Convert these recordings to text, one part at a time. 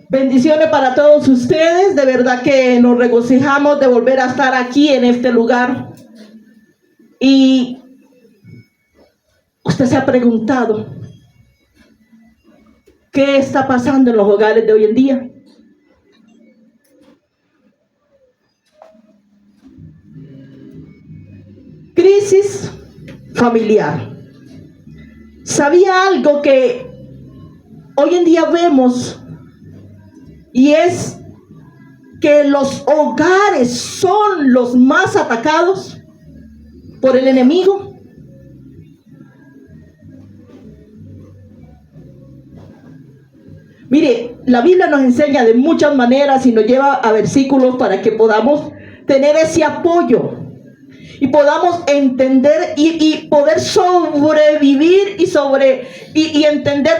Bendiciones para todos ustedes. De verdad que nos regocijamos de volver a estar aquí en este lugar. Y usted se ha preguntado, ¿qué está pasando en los hogares de hoy en día? Crisis familiar. ¿Sabía algo que hoy en día vemos? Y es que los hogares son los más atacados por el enemigo. Mire, la Biblia nos enseña de muchas maneras y nos lleva a versículos para que podamos tener ese apoyo y podamos entender y poder sobrevivir y entender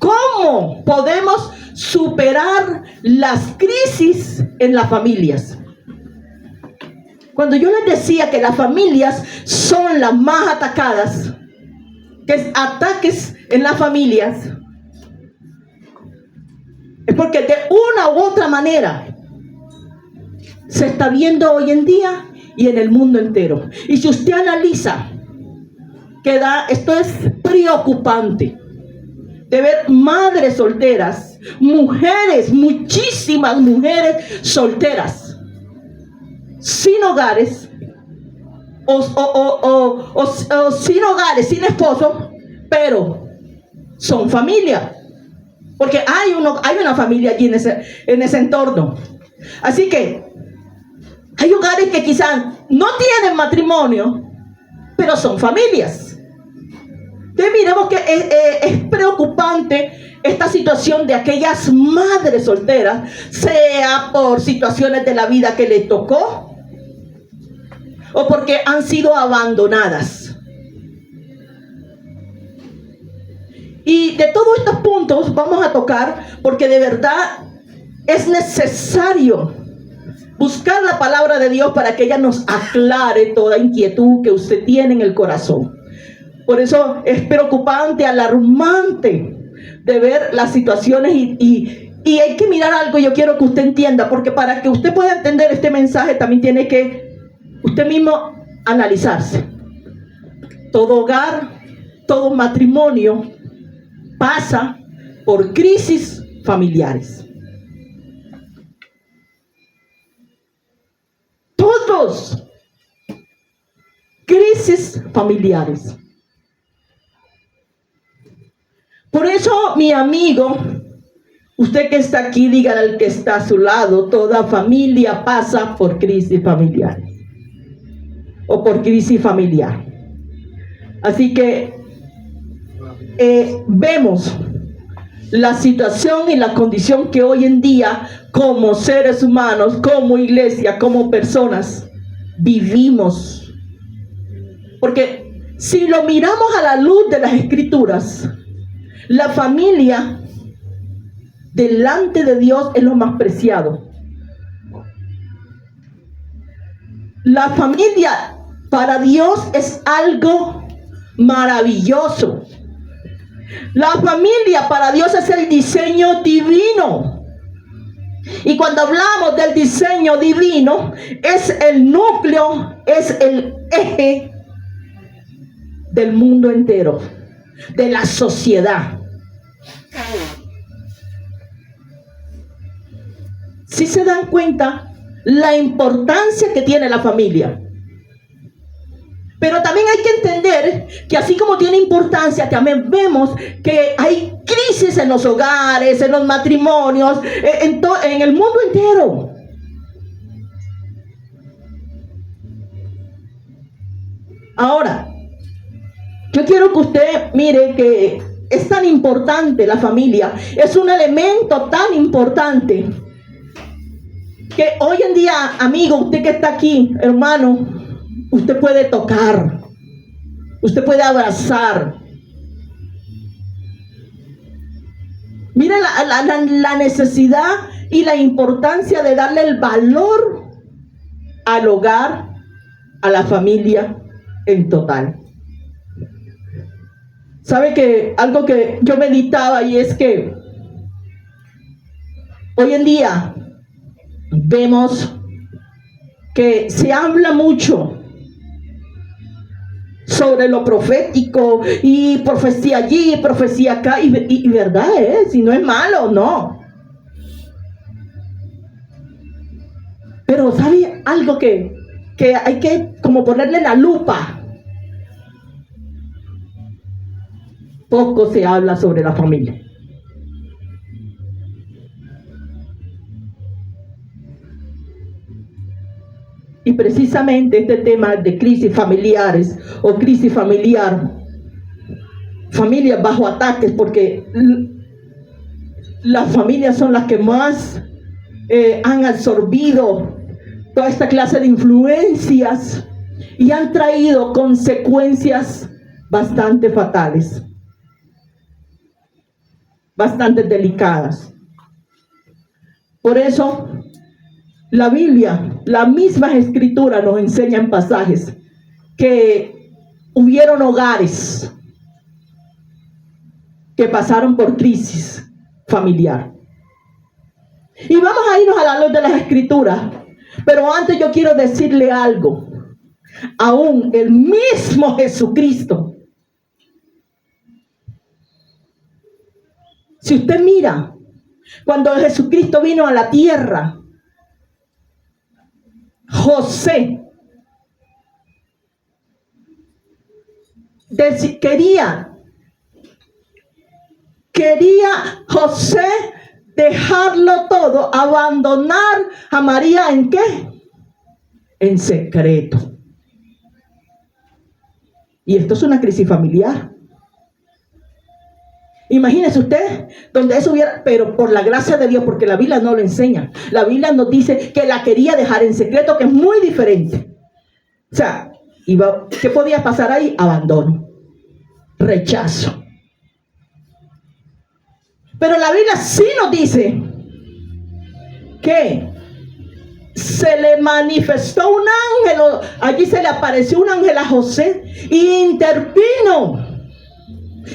cómo podemos superar las crisis en las familias. Cuando yo les decía que las familias son las más atacadas, que es ataques en las familias, es porque de una u otra manera se está viendo hoy en día y en el mundo entero. Y si usted analiza, esto es preocupante de ver madres solteras, mujeres, muchísimas mujeres solteras, sin hogares, o sin hogares, sin esposo, pero son familia. Porque hay una familia allí en ese entorno. Así que hay hogares que quizás no tienen matrimonio, pero son familias. Entonces miremos que es preocupante esta situación de aquellas madres solteras, sea por situaciones de la vida que les tocó o porque han sido abandonadas. Y de todos estos puntos vamos a tocar porque de verdad es necesario buscar la palabra de Dios para que ella nos aclare toda inquietud que usted tiene en el corazón. Por eso es preocupante, alarmante de ver las situaciones y hay que mirar algo. Yo quiero que usted entienda, porque para que usted pueda entender este mensaje también tiene que usted mismo analizarse. Todo hogar, todo matrimonio pasa por crisis familiares. Todos. Crisis familiares. Por eso, mi amigo, usted que está aquí, dígale al que está a su lado, toda familia pasa por crisis familiar. O por crisis familiar. Así que vemos la situación y la condición que hoy en día, como seres humanos, como iglesia, como personas, vivimos. Porque si lo miramos a la luz de las Escrituras, la familia delante de Dios es lo más preciado. La familia para Dios es algo maravilloso. La familia para Dios es el diseño divino. Y cuando hablamos del diseño divino, es el núcleo, es el eje del mundo entero, de la sociedad. Si se dan cuenta la importancia que tiene la familia. Pero también hay que entender que así como tiene importancia, también vemos que hay crisis en los hogares, en los matrimonios, en el mundo entero. Ahora, yo quiero que usted mire que es tan importante la familia, es un elemento tan importante que hoy en día, amigo, usted que está aquí, hermano, usted puede tocar, usted puede abrazar. Mire la necesidad y la importancia de darle el valor al hogar, a la familia, en total. ¿Sabe que algo que yo meditaba y es que hoy en día vemos que se habla mucho sobre lo profético y profecía allí, profecía acá, y verdad es, y no es malo, no. Pero ¿sabe algo que hay que como ponerle la lupa? Poco se habla sobre la familia. Y precisamente este tema de crisis familiares o crisis familiar, familias bajo ataques, porque las familias son las que más han absorbido toda esta clase de influencias y han traído consecuencias bastante fatales, bastante delicadas. Por eso la Biblia, la misma Escritura nos enseña en pasajes que hubieron hogares que pasaron por crisis familiar. Y vamos a irnos a la luz de las Escrituras, pero antes yo quiero decirle algo. Aún el mismo Jesucristo, si usted mira, cuando Jesucristo vino a la tierra, José quería José dejarlo todo, abandonar a María, ¿en qué? En secreto. Y esto es una crisis familiar. Imagínese usted donde eso hubiera, pero por la gracia de Dios, porque la Biblia no lo enseña. La Biblia nos dice que la quería dejar en secreto, que es muy diferente. O sea, ¿qué podía pasar ahí? Abandono, rechazo. Pero la Biblia sí nos dice que se le manifestó un ángel, allí se le apareció un ángel a José y intervino.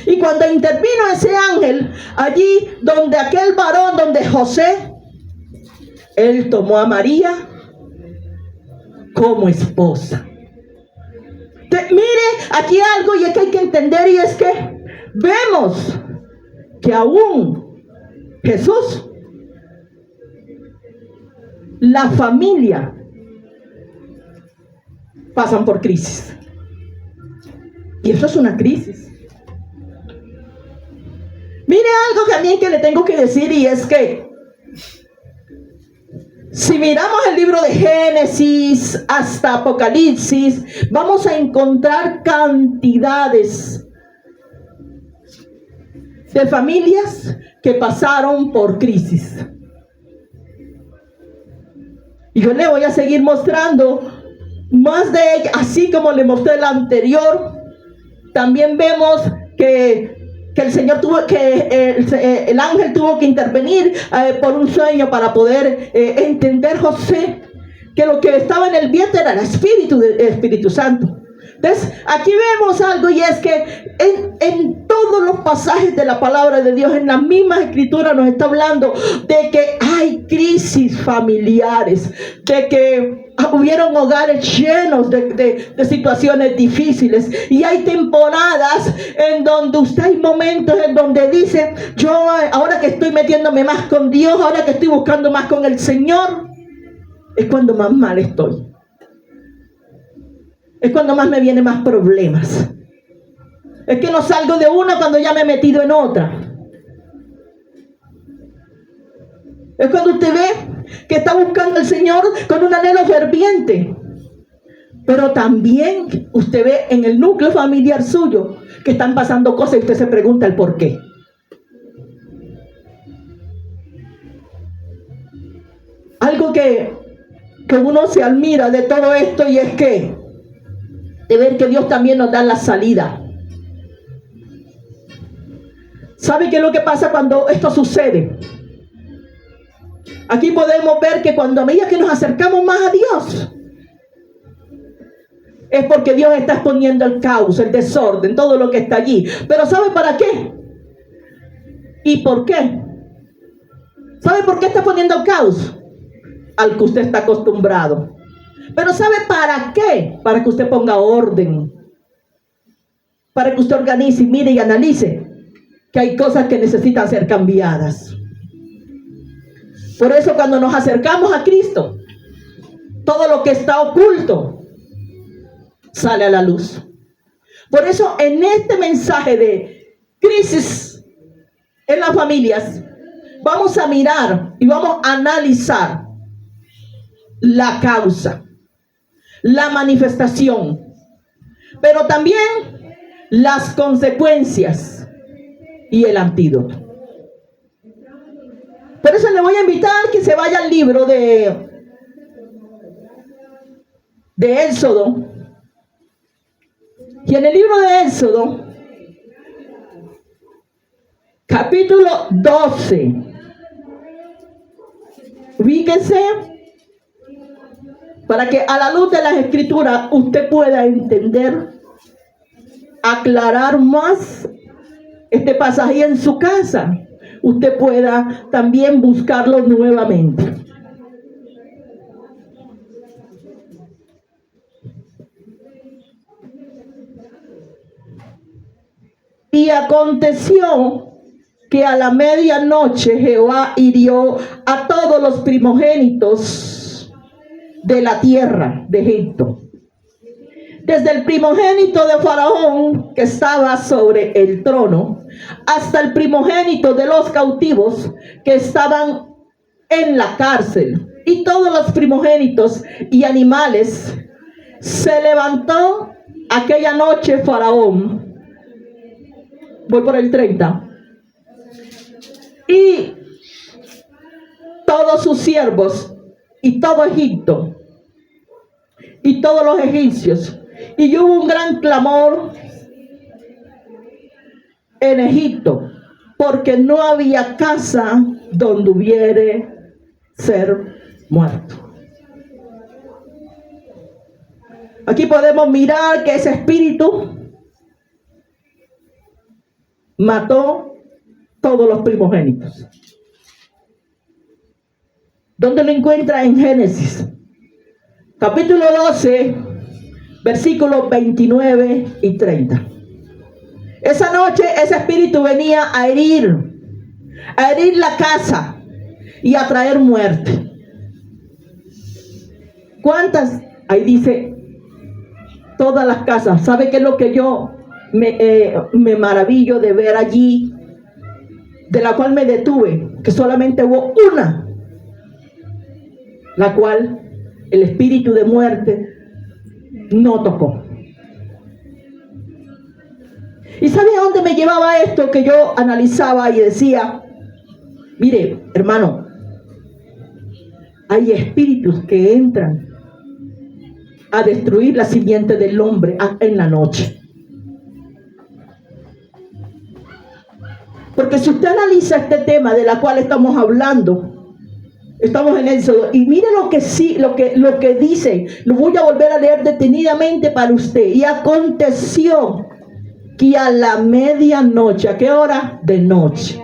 Y cuando intervino ese ángel, allí donde aquel varón, donde José, él tomó a María como esposa. Mire, aquí algo y es que hay que entender, y es que vemos que aún Jesús, la familia, pasan por crisis. Y eso es una crisis. Mire algo también que le tengo que decir, y es que si miramos el libro de Génesis hasta Apocalipsis, vamos a encontrar cantidades de familias que pasaron por crisis. Y yo le voy a seguir mostrando más de ellas, así como le mostré la anterior. También vemos que el Señor el ángel tuvo que intervenir por un sueño para poder entender José que lo que estaba en el vientre era el Espíritu Santo. Entonces, aquí vemos algo, y es que en todos los pasajes de la palabra de Dios, en las mismas escrituras, nos está hablando de que hay crisis familiares, de que hubieron hogares llenos de situaciones difíciles, y hay temporadas en donde usted, hay momentos en donde dice: yo ahora que estoy metiéndome más con Dios, ahora que estoy buscando más con el Señor, es cuando más mal estoy. Es cuando más me vienen más problemas. Es que no salgo de una cuando ya me he metido en otra. Es cuando usted ve que está buscando al Señor con un anhelo ferviente. Pero también usted ve en el núcleo familiar suyo que están pasando cosas y usted se pregunta el por qué. Algo que uno se admira de todo esto, y es que de ver que Dios también nos da la salida. ¿Sabe qué es lo que pasa cuando esto sucede? Aquí podemos ver que cuando a medida que nos acercamos más a Dios, es porque Dios está exponiendo el caos, el desorden, todo lo que está allí. Pero ¿sabe para qué? ¿Y por qué? ¿Sabe por qué está poniendo el caos? Al que usted está acostumbrado. Pero ¿sabe para qué? Para que usted ponga orden. Para que usted organice, mire y analice que hay cosas que necesitan ser cambiadas. Por eso cuando nos acercamos a Cristo, todo lo que está oculto sale a la luz. Por eso en este mensaje de crisis en las familias, vamos a mirar y vamos a analizar la causa, la manifestación, pero también las consecuencias y el antídoto. Por eso le voy a invitar que se vaya al libro de Éxodo. Y en el libro de Éxodo, capítulo 12, ubíquese para que a la luz de las escrituras usted pueda entender, aclarar más este pasaje y en su casa usted pueda también buscarlo nuevamente. Y aconteció que a la medianoche Jehová hirió a todos los primogénitos de la tierra de Egipto, desde el primogénito de Faraón que estaba sobre el trono, hasta el primogénito de los cautivos que estaban en la cárcel, y todos los primogénitos y animales. Se levantó aquella noche Faraón, voy por el 30, y todos sus siervos y todo Egipto y todos los egipcios, y hubo un gran clamor en Egipto, porque no había casa donde hubiere ser muerto. Aquí podemos mirar que ese espíritu mató todos los primogénitos. ¿Dónde lo encuentra? En Génesis, capítulo 12, versículos 29 y 30. Esa noche ese espíritu venía a herir la casa y a traer muerte. ¿Cuántas? Ahí dice, todas las casas. ¿Sabe qué es lo que yo me maravillo de ver allí? De la cual me detuve, que solamente hubo una, la cual el espíritu de muerte no tocó. ¿Y sabe a dónde me llevaba esto? Que yo analizaba y decía, mire, hermano, hay espíritus que entran a destruir la simiente del hombre en la noche. Porque si usted analiza este tema de la cual estamos hablando, estamos en Éxodo, y mire lo que dice, lo voy a volver a leer detenidamente para usted. Y aconteció que a la medianoche, ¿a qué hora? De noche,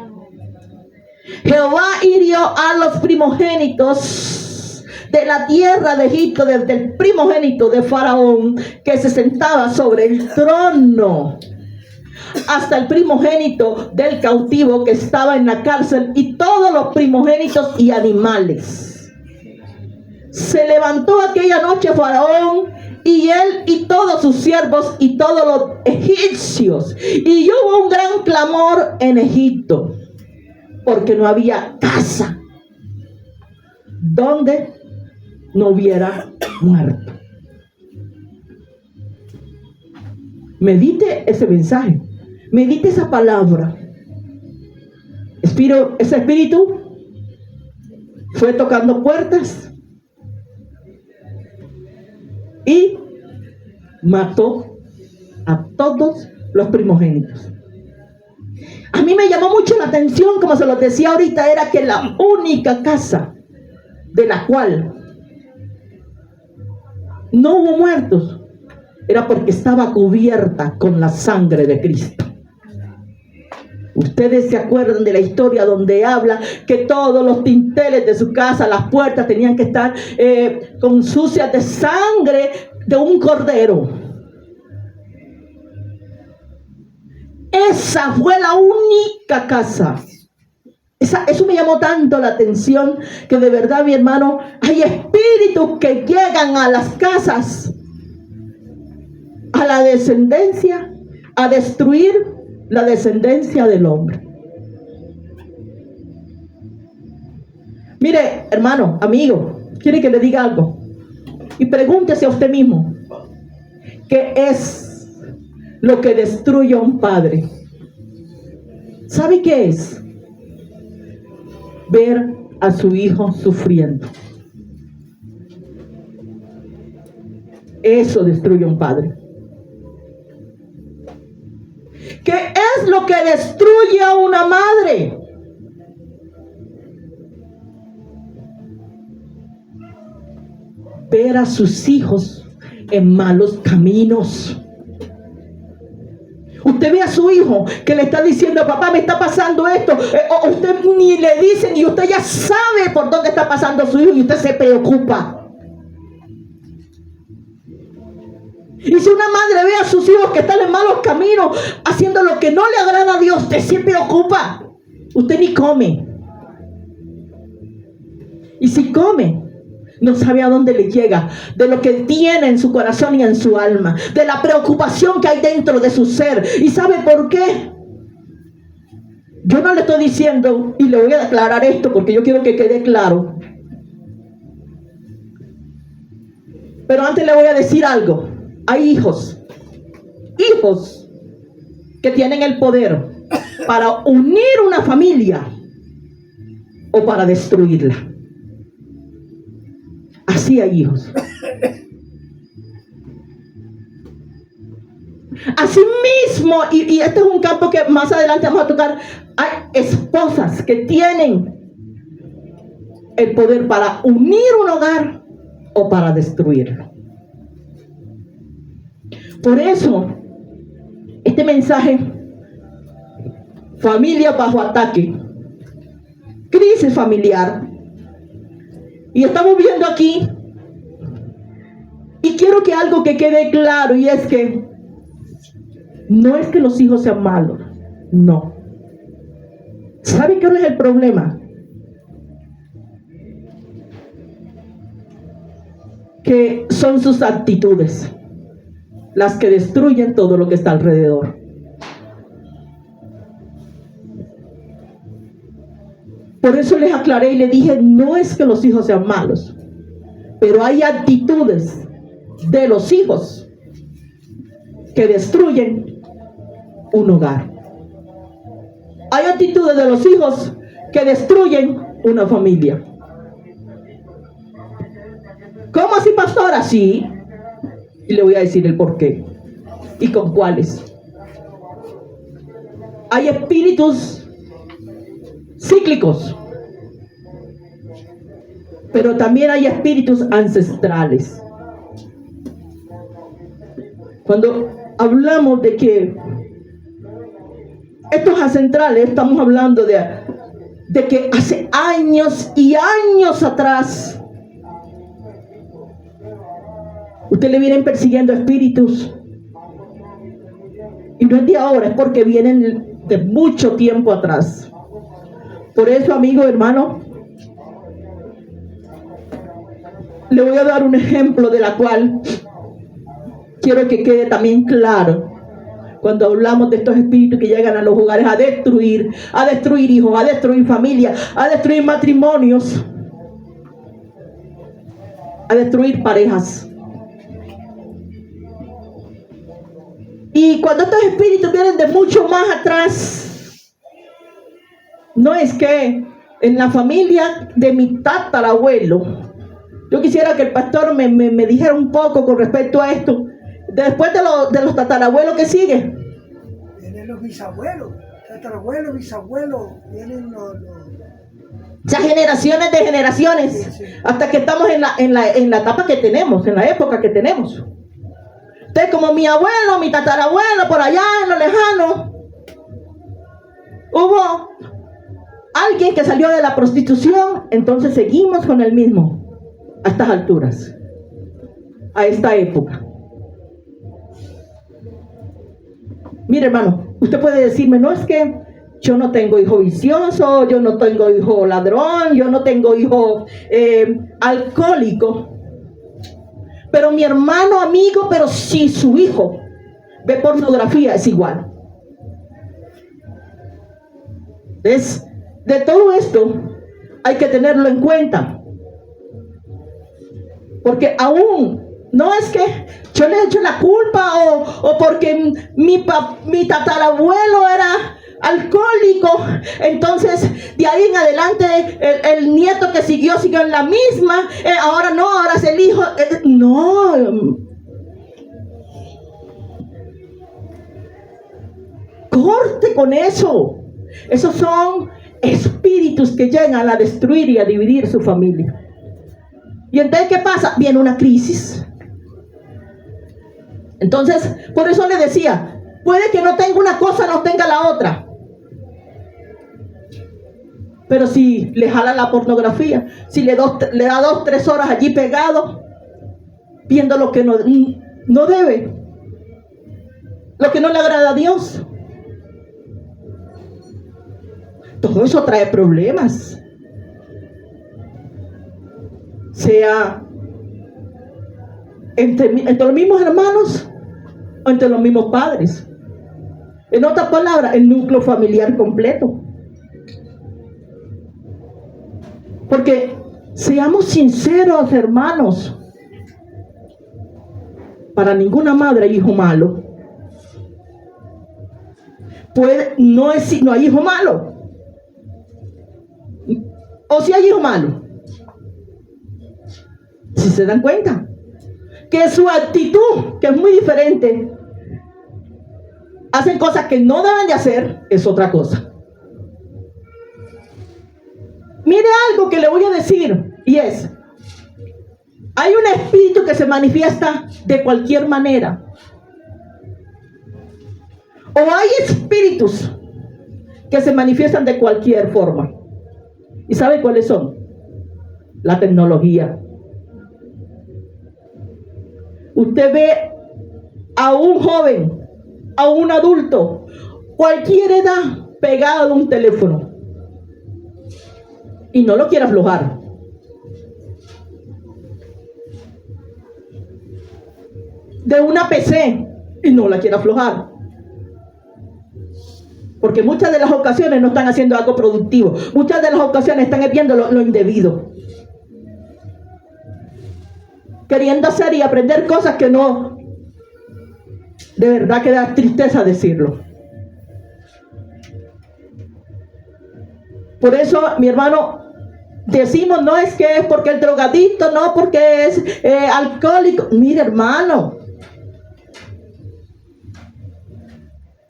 Jehová hirió a los primogénitos de la tierra de Egipto, desde el primogénito de Faraón que se sentaba sobre el trono, hasta el primogénito del cautivo que estaba en la cárcel, y todos los primogénitos y animales. Se levantó aquella noche Faraón y él y todos sus siervos y todos los egipcios, y hubo un gran clamor en Egipto, porque no había casa donde no hubiera muerto. Medite ese mensaje, medite esa palabra. Ese espíritu fue tocando puertas y mató a todos los primogénitos. A mí me llamó mucho la atención, como se los decía ahorita, era que la única casa de la cual no hubo muertos era porque estaba cubierta con la sangre de Cristo. Ustedes se acuerdan de la historia donde habla que todos los dinteles de su casa, las puertas tenían que estar con sucias de sangre de un cordero. Esa fue la única casa. Eso me llamó tanto la atención que de verdad, mi hermano, hay espíritus que llegan a las casas, a la descendencia, a destruir la descendencia del hombre. Mire, hermano, amigo, quiere que le diga algo. Y pregúntese a usted mismo, ¿qué es lo que destruye a un padre? ¿Sabe qué es? Ver a su hijo sufriendo. Eso destruye a un padre. ¿Qué es lo que destruye a una madre? Ver a sus hijos en malos caminos. Usted ve a su hijo que le está diciendo, papá, me está pasando esto. O usted ni le dice, ni usted ya sabe por dónde está pasando su hijo y usted se preocupa. Y si una madre ve a sus hijos que están en malos caminos, haciendo lo que no le agrada a Dios, usted se preocupa. Usted ni come. Y si come, no sabe a dónde le llega, de lo que tiene en su corazón y en su alma, de la preocupación que hay dentro de su ser. ¿Y sabe por qué? Yo no le estoy diciendo, y le voy a declarar esto porque yo quiero que quede claro. Pero antes le voy a decir algo. Hay hijos que tienen el poder para unir una familia o para destruirla. Así hay hijos. Asimismo, y este es un campo que más adelante vamos a tocar, hay esposas que tienen el poder para unir un hogar o para destruirlo. Por eso, este mensaje, familia bajo ataque, crisis familiar, y estamos viendo aquí, y quiero que algo que quede claro, y es que no es que los hijos sean malos, no. ¿Sabe cuál es el problema? Que son sus actitudes las que destruyen todo lo que está alrededor. Por eso les aclaré y les dije, no es que los hijos sean malos, pero hay actitudes de los hijos que destruyen un hogar. Hay actitudes de los hijos que destruyen una familia. ¿Cómo así, pastora? Sí. Y le voy a decir el por qué y con cuáles. Hay espíritus cíclicos, pero también hay espíritus ancestrales. Cuando hablamos de que estos ancestrales, estamos hablando de que hace años y años atrás usted le vienen persiguiendo espíritus, y no es de ahora, es porque vienen de mucho tiempo atrás. Por eso, amigo, hermano, le voy a dar un ejemplo de la cual quiero que quede también claro. Cuando hablamos de estos espíritus que llegan a los hogares a destruir hijos, a destruir familias, a destruir matrimonios, a destruir parejas. Y cuando estos espíritus vienen de mucho más atrás, no es que en la familia de mi tatarabuelo, yo quisiera que el pastor me dijera un poco con respecto a esto. Después de los tatarabuelos, ¿qué sigue? Vienen los bisabuelos, tatarabuelos, bisabuelos, vienen los... O sea, generaciones de generaciones, sí, sí. Hasta que estamos en la etapa que tenemos, en la época que tenemos. Usted como mi abuelo, mi tatarabuelo, por allá en lo lejano, hubo alguien que salió de la prostitución, entonces seguimos con el mismo a estas alturas, a esta época. Mire, hermano, usted puede decirme, no es que yo no tengo hijo vicioso, yo no tengo hijo ladrón, yo no tengo hijo alcohólico. Pero mi hermano, amigo, pero si su hijo ve pornografía, es igual. De todo esto hay que tenerlo en cuenta. Porque aún no es que yo le echo la culpa o porque mi tatarabuelo era alcohólico, entonces de ahí en adelante el nieto que siguió en la misma, ahora no, ahora es el hijo. No. Corte con eso. Esos son espíritus que llegan a destruir y a dividir su familia. Y entonces, ¿qué pasa? Viene una crisis. Entonces, por eso le decía, puede que no tenga una cosa, no tenga la otra. Pero si le jala la pornografía, si le da 2-3 horas allí pegado, viendo lo que no debe, lo que no le agrada a Dios, todo eso trae problemas. Sea entre los mismos hermanos o entre los mismos padres. En otras palabras, el núcleo familiar completo. Porque seamos sinceros, hermanos, para ninguna madre hay hijo malo. No hay hijo malo. O si hay hijo malo. Si se dan cuenta que su actitud, que es muy diferente, hacen cosas que no deben de hacer, es otra cosa. Mire algo que le voy a decir, y es, hay un espíritu que se manifiesta de cualquier manera. O hay espíritus que se manifiestan de cualquier forma. ¿Y sabe cuáles son? La tecnología. Usted ve a un joven, a un adulto, cualquier edad, pegado a un teléfono. Y no lo quiere aflojar. De una PC y no la quiere aflojar. Porque muchas de las ocasiones no están haciendo algo productivo. Muchas de las ocasiones están viendo lo indebido. Queriendo hacer y aprender cosas que no. De verdad que da tristeza decirlo. Por eso, mi hermano, decimos, no es que es porque el drogadicto, no porque es alcohólico. Mire, hermano,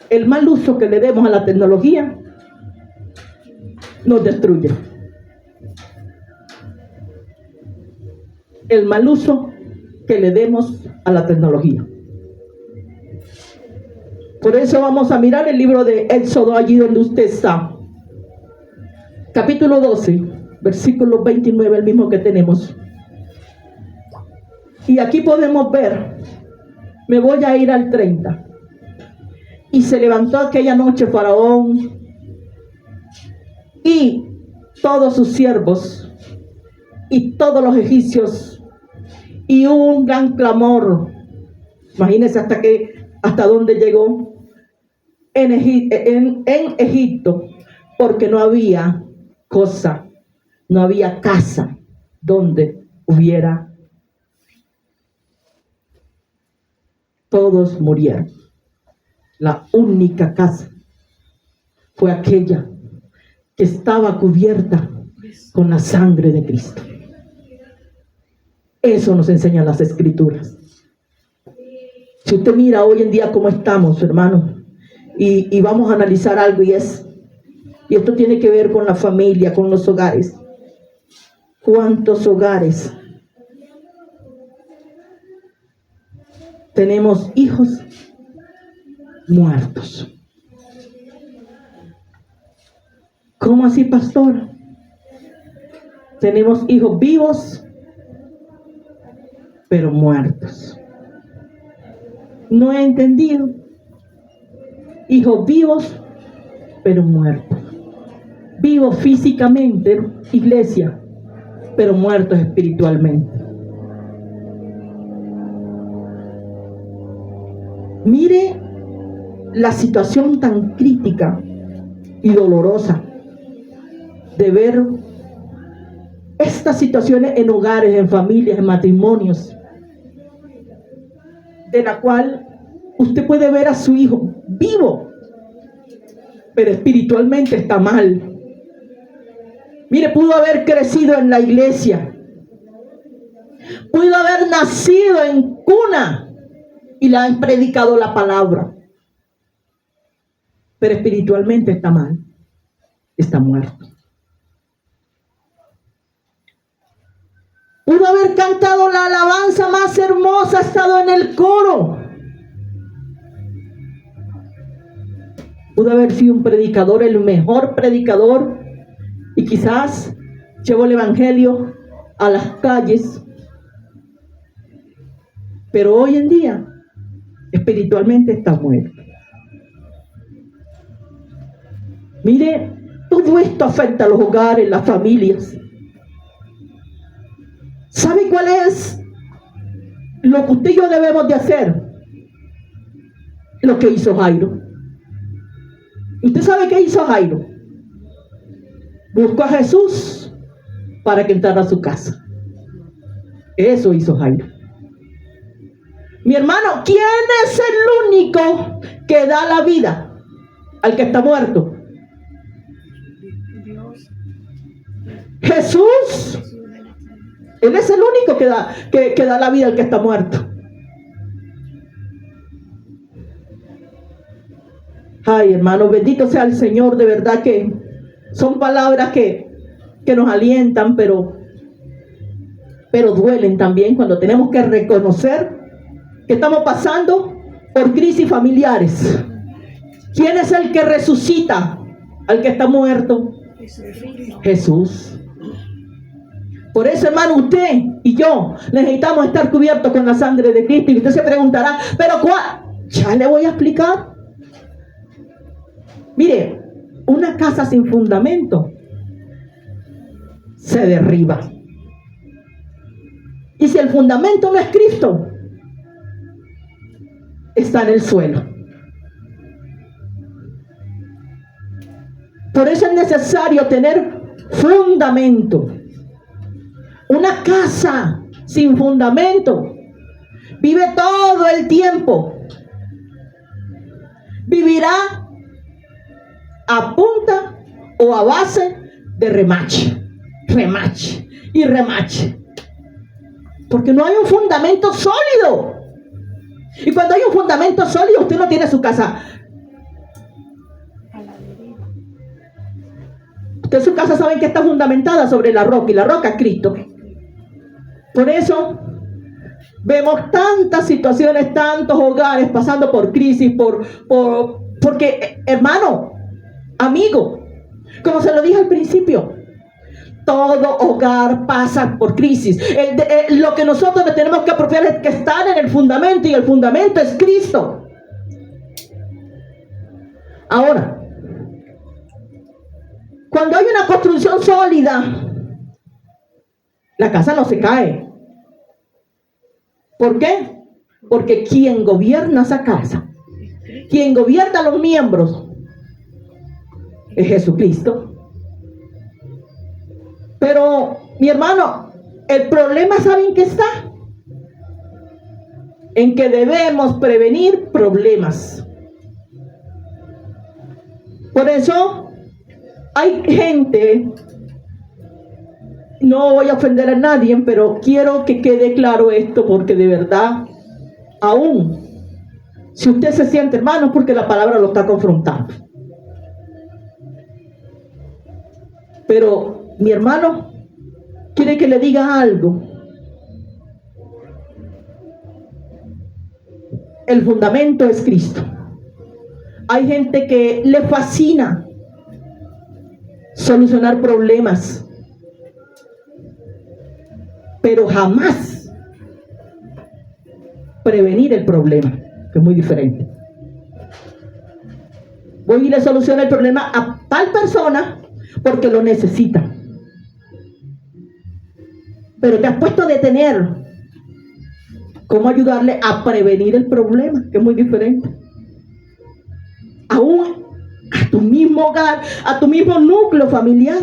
el mal uso que le demos a la tecnología nos destruye. El mal uso que le demos a la tecnología. Por eso vamos a mirar el libro de Éxodo, allí donde usted está. Capítulo 12, versículo 29, el mismo que tenemos. Y aquí podemos ver, me voy a ir al 30. Y se levantó aquella noche Faraón y todos sus siervos y todos los egipcios, y hubo un gran clamor. Imagínense hasta dónde llegó en Egipto, porque no había cosa, no había casa donde hubiera. Todos murieron. La única casa fue aquella que estaba cubierta con la sangre de Cristo. Eso nos enseñan las Escrituras. Si usted mira hoy en día cómo estamos, hermano, y vamos a analizar algo, y esto tiene que ver con la familia, con los hogares. ¿Cuántos hogares tenemos hijos muertos. ¿Cómo así, pastor? Tenemos hijos vivos, pero muertos. No he entendido. Hijos vivos, pero muertos. Vivos físicamente, iglesia, pero muertos espiritualmente. Mire la situación tan crítica y dolorosa de ver estas situaciones en hogares, en familias, en matrimonios, de la cual usted puede ver a su hijo vivo, pero espiritualmente está mal. Mire, pudo haber crecido en la iglesia, pudo haber nacido en cuna y le han predicado la palabra, pero espiritualmente está mal, está muerto. Pudo haber cantado la alabanza más hermosa, ha estado en el coro. Pudo haber sido un predicador, el mejor predicador, y quizás llevó el evangelio a las calles. Pero hoy en día, espiritualmente está muerto. Mire, todo esto afecta a los hogares, las familias. ¿Sabe cuál es lo que usted y yo debemos de hacer? Lo que hizo Jairo. ¿Usted sabe qué hizo Jairo? Buscó a Jesús para que entrara a su casa. Eso hizo Jairo. Mi hermano, ¿quién es el único que da la vida al que está muerto? Dios. Jesús. Él es el único que da la vida al que está muerto. Ay, hermano, bendito sea el Señor. De verdad que son palabras que nos alientan, pero duelen también cuando tenemos que reconocer que estamos pasando por crisis familiares. ¿Quién es el que resucita al que está muerto? Jesús. Por eso, hermano, usted y yo necesitamos estar cubiertos con la sangre de Cristo. Y usted se preguntará, ¿pero cuál? Ya le voy a explicar. Mire, una casa sin fundamento se derriba. Y si el fundamento no es Cristo, está en el suelo. Por eso es necesario tener fundamento. Una casa sin fundamento vive todo el tiempo. Vivirá a punta o a base de remache y remache. Porque no hay un fundamento sólido. Y cuando hay un fundamento sólido, usted no tiene su casa. Usted su casa saben que está fundamentada sobre la roca, y la roca es Cristo. Por eso vemos tantas situaciones, tantos hogares pasando por crisis, porque, hermano, amigo, como se lo dije al principio, todo hogar pasa por crisis. Lo que nosotros tenemos que apropiar es que estar en el fundamento, y el fundamento es Cristo. Ahora, cuando hay una construcción sólida, la casa no se cae. ¿Por qué? Porque quien gobierna esa casa, quien gobierna a los miembros, es Jesucristo. Pero, mi hermano, el problema, ¿saben qué está? En que debemos prevenir problemas. Por eso, hay gente, no voy a ofender a nadie, pero quiero que quede claro esto, porque de verdad, aún, si usted se siente, hermano, porque la palabra lo está confrontando. Pero, mi hermano, quiere que le diga algo. el fundamento es Cristo. Hay gente que le fascina solucionar problemas, pero jamás prevenir el problema, que es muy diferente. Voy y le soluciono el problema a tal persona porque lo necesita. Pero te has puesto a detener cómo ayudarle a prevenir el problema, que es muy diferente. Aún a tu mismo hogar, a tu mismo núcleo familiar.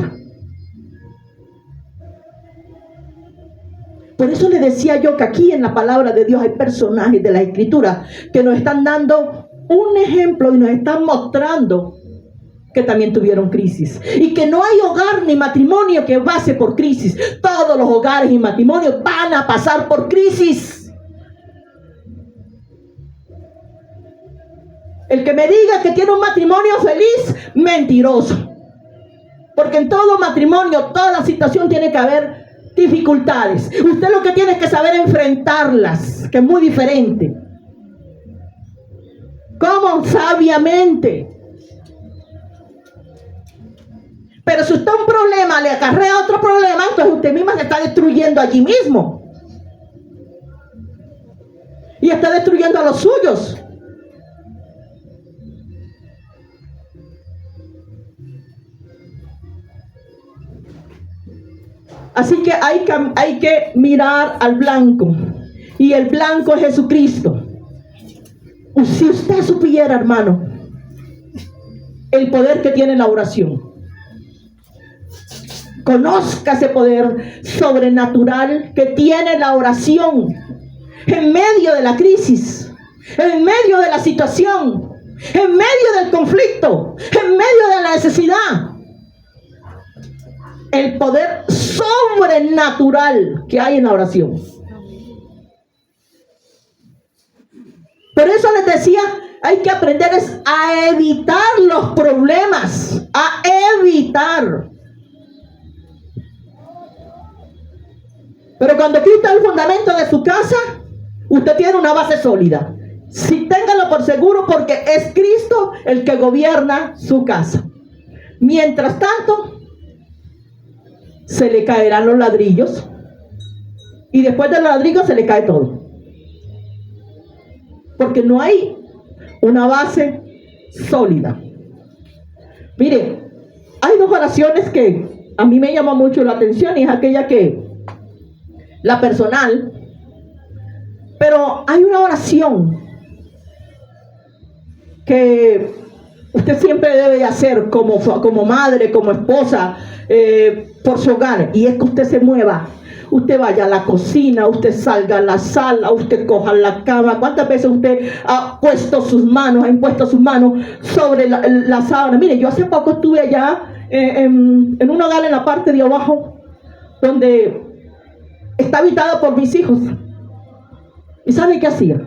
Por eso le decía yo que aquí en la palabra de Dios hay personajes de la Escritura que nos están dando un ejemplo y nos están mostrando que también tuvieron crisis. Y que no hay hogar ni matrimonio que pase por crisis. Todos los hogares y matrimonios van a pasar por crisis. El que me diga que tiene un matrimonio feliz, mentiroso. Porque en todo matrimonio, toda la situación tiene que haber dificultades. Usted lo que tiene es que saber enfrentarlas, que es muy diferente. ¿Cómo? Sabiamente. Pero si usted un problema le acarrea otro problema, entonces usted misma se está destruyendo allí mismo. Y está destruyendo a los suyos. Así que hay que mirar al blanco. Y el blanco es Jesucristo. Si usted supiera, hermano, el poder que tiene la oración. Conozca ese poder sobrenatural que tiene la oración en medio de la crisis, en medio de la situación, en medio del conflicto, en medio de la necesidad. El poder sobrenatural que hay en la oración. Por eso les decía, hay que aprender a evitar los problemas, a evitar. Pero cuando quita el fundamento de su casa, usted tiene una base sólida. Sí, téngalo por seguro, porque es Cristo el que gobierna su casa. Mientras tanto, se le caerán los ladrillos, y después de los ladrillos se le cae todo. Porque no hay una base sólida. Mire, hay dos oraciones que a mí me llama mucho la atención, y es aquella que, la personal, pero hay una oración que usted siempre debe hacer como madre, como esposa, por su hogar, y es que usted se mueva. Usted vaya a la cocina, usted salga a la sala, usted coja la cama. ¿Cuántas veces usted ha impuesto sus manos sobre la sábana? Mire, yo hace poco estuve allá en un hogar en la parte de abajo, donde está habitado por mis hijos. ¿Y sabe qué hacía?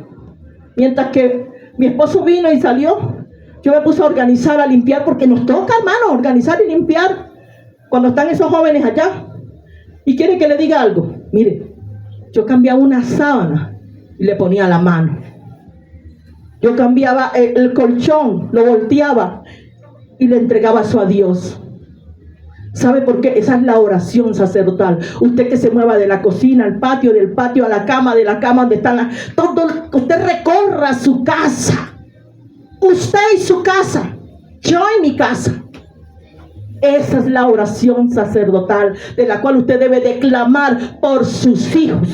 Mientras que mi esposo vino y salió, yo me puse a organizar, a limpiar, porque nos toca, hermano, organizar y limpiar cuando están esos jóvenes allá. Y quiere que le diga algo. Mire, yo cambiaba una sábana y le ponía la mano. Yo cambiaba el colchón, lo volteaba y le entregaba eso a Dios. ¿Sabe por qué? Esa es la oración sacerdotal. Usted que se mueva de la cocina al patio, del patio a la cama, de la cama donde están todo, usted recorra su casa. Usted y su casa. Yo y mi casa. Esa es la oración sacerdotal, de la cual usted debe declamar por sus hijos.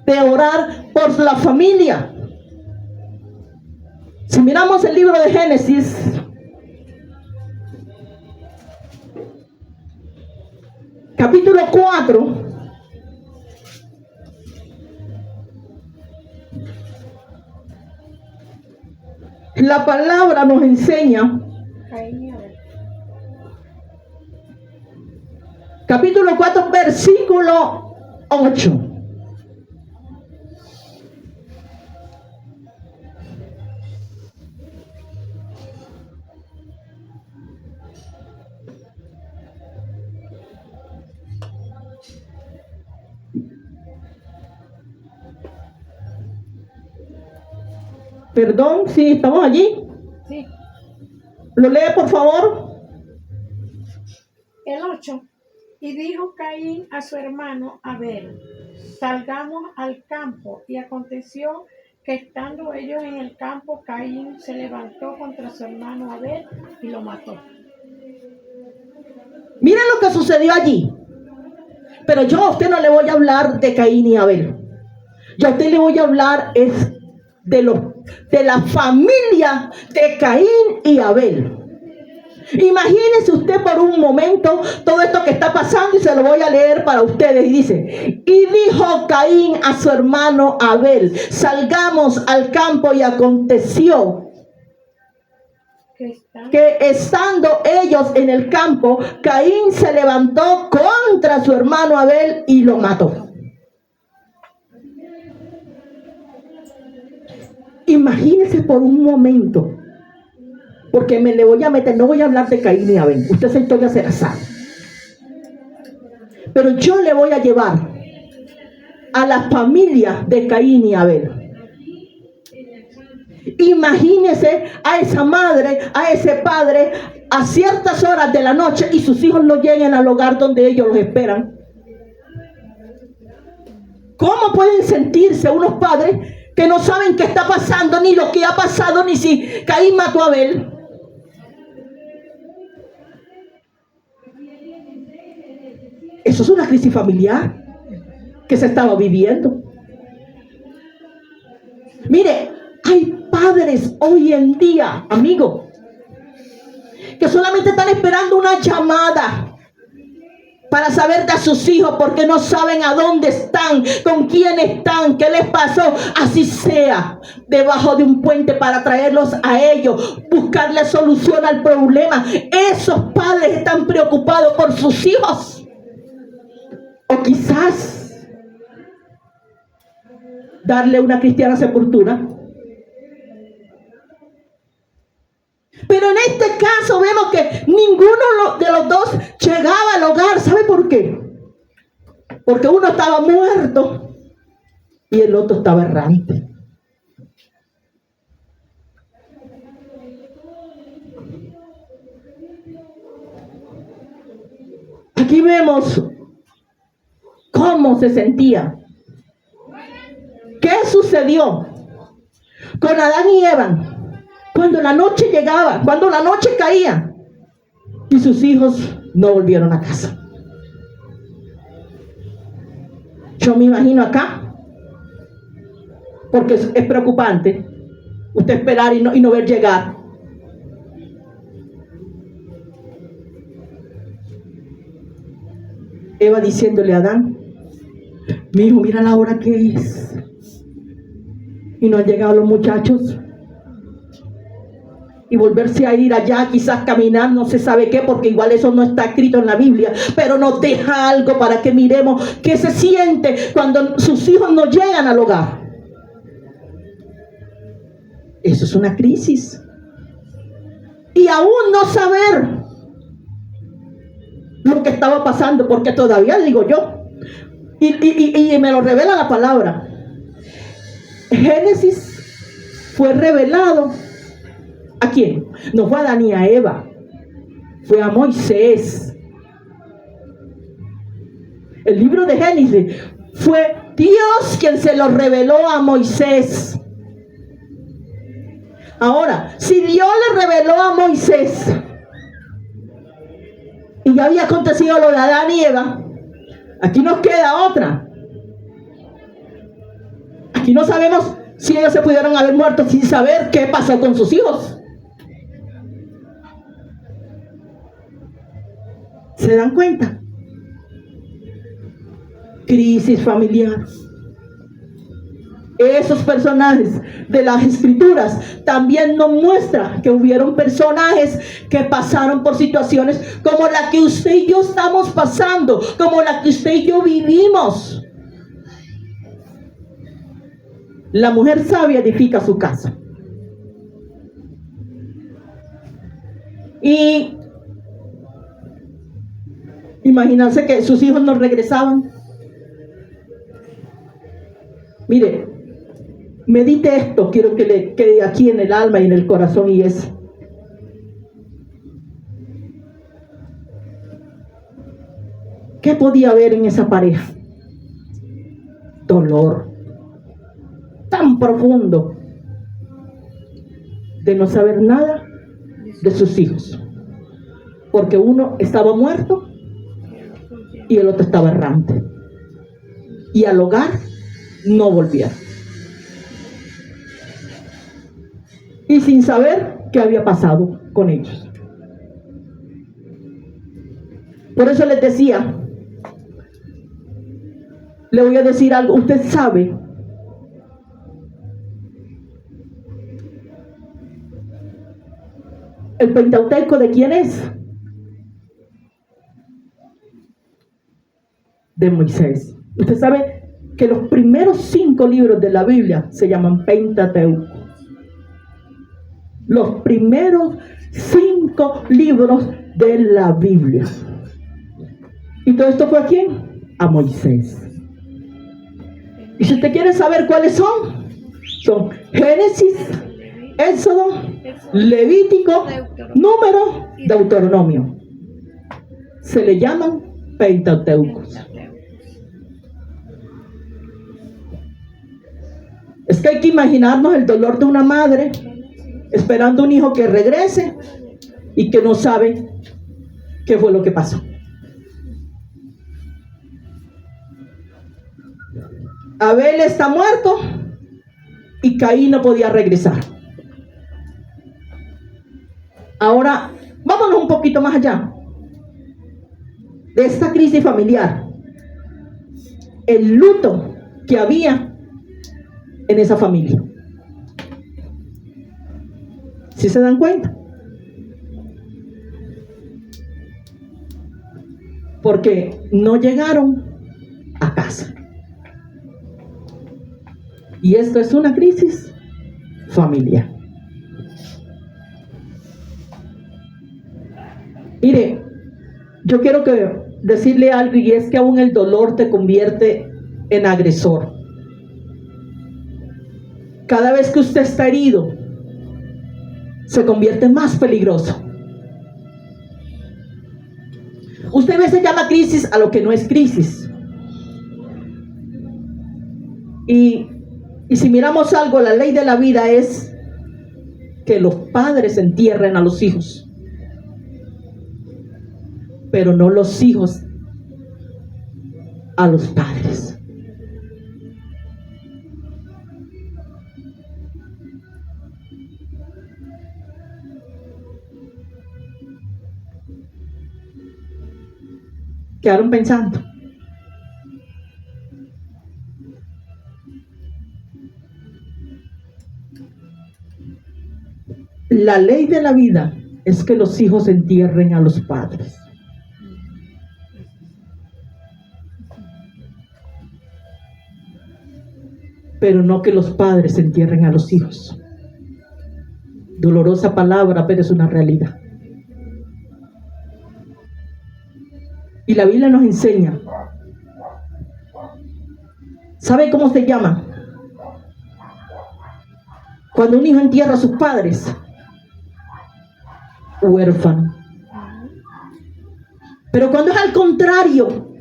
De orar por la familia. Si miramos el libro de Génesis, capítulo 4, la palabra nos enseña, capítulo 4, versículo 8. Perdón, sí, estamos allí. Sí. ¿Lo lee, por favor? El 8. Y dijo Caín a su hermano Abel: salgamos al campo. Y aconteció que estando ellos en el campo, Caín se levantó contra su hermano Abel y lo mató. Miren lo que sucedió allí. Pero yo a usted no le voy a hablar de Caín y Abel. Yo a usted le voy a hablar es de la familia de Caín y Abel. Imagínese usted por un momento todo esto que está pasando y se lo voy a leer para ustedes. Y dice: y dijo Caín a su hermano Abel: salgamos al campo. Y aconteció que estando ellos en el campo, Caín se levantó contra su hermano Abel y lo mató. Imagínese por un momento, porque me le voy a meter, no voy a hablar de Caín y Abel, usted esa historia se la sabe, pero yo le voy a llevar a la familia de Caín y Abel. Imagínese a esa madre, a ese padre, a ciertas horas de la noche y sus hijos no lleguen al hogar donde ellos los esperan. ¿Cómo pueden sentirse unos padres que no saben qué está pasando, ni lo que ha pasado, ni si Caín mató a Abel? Eso es una crisis familiar que se estaba viviendo. Mire, hay padres hoy en día, amigo, que solamente están esperando una llamada para saber de sus hijos, porque no saben a dónde están, con quién están, qué les pasó. Así sea debajo de un puente, para traerlos a ellos, buscarle solución al problema. Esos padres están preocupados por sus hijos, o quizás darle una cristiana sepultura. Pero en este caso vemos que ninguno de los dos llegaba al hogar. ¿Sabe por qué? Porque uno estaba muerto y el otro estaba errante. Aquí vemos cómo se sentía. ¿Qué sucedió con Adán y Eva? Cuando la noche llegaba, cuando la noche caía y sus hijos no volvieron a casa. Yo me imagino acá, porque es preocupante usted esperar y no ver llegar. Eva diciéndole a Adán: mi hijo, mira la hora que es y no han llegado los muchachos. Y volverse a ir allá, quizás caminar, no se sabe qué, porque igual eso no está escrito en la Biblia, pero nos deja algo para que miremos qué se siente cuando sus hijos no llegan al hogar. Eso es una crisis. Y aún no saber lo que estaba pasando, porque todavía digo yo, y me lo revela la palabra. Génesis fue revelado ¿a quién? No fue a Adán y a Eva, fue a Moisés. El libro de Génesis fue Dios quien se lo reveló a Moisés. Ahora, si Dios le reveló a Moisés y ya había acontecido lo de Adán y Eva, aquí nos queda otra. Aquí no sabemos si ellos se pudieron haber muerto sin saber qué pasó con sus hijos. ¿Se dan cuenta? Crisis familiar. Esos personajes de las escrituras también nos muestran que hubieron personajes que pasaron por situaciones como la que usted y yo estamos pasando, como la que usted y yo vivimos. La mujer sabia edifica su casa. Y imaginarse que sus hijos no regresaban. Mire, medite esto, quiero que le quede aquí en el alma y en el corazón, y es: ¿qué podía haber en esa pareja? Dolor tan profundo de no saber nada de sus hijos, porque uno estaba muerto y el otro estaba errante, y al hogar no volvieron, y sin saber qué había pasado con ellos. Por eso les decía, le voy a decir algo. Usted sabe el Pentateuco de quién es. De Moisés. Usted sabe que los primeros 5 libros de la Biblia se llaman Pentateuco. Los primeros 5 libros de la Biblia. ¿Y todo esto fue a quién? A Moisés. Y si usted quiere saber cuáles son Génesis, Éxodo, Levítico, Número, Deuteronomio. Se le llaman Pentateucos. Es que hay que imaginarnos el dolor de una madre esperando un hijo que regrese y que no sabe qué fue lo que pasó. Abel está muerto y Caín no podía regresar. Ahora, vámonos un poquito más allá de esta crisis familiar. El luto que había en esa familia. ¿Sí se dan cuenta? Porque no llegaron a casa. Y esto es una crisis familiar. Mire, yo quiero decirle algo, y es que aún el dolor te convierte en agresor. Cada vez que usted está herido, se convierte más peligroso. Usted a veces llama crisis a lo que no es crisis. Y si miramos algo, la ley de la vida es que los padres entierren a los hijos, pero no los hijos a los padres. Quedaron pensando. La ley de la vida es que los hijos entierren a los padres. Pero no que los padres entierren a los hijos. Dolorosa palabra, pero es una realidad. Y la Biblia nos enseña. ¿Sabe cómo se llama? Cuando un hijo entierra a sus padres. Huérfano. Pero cuando es al contrario,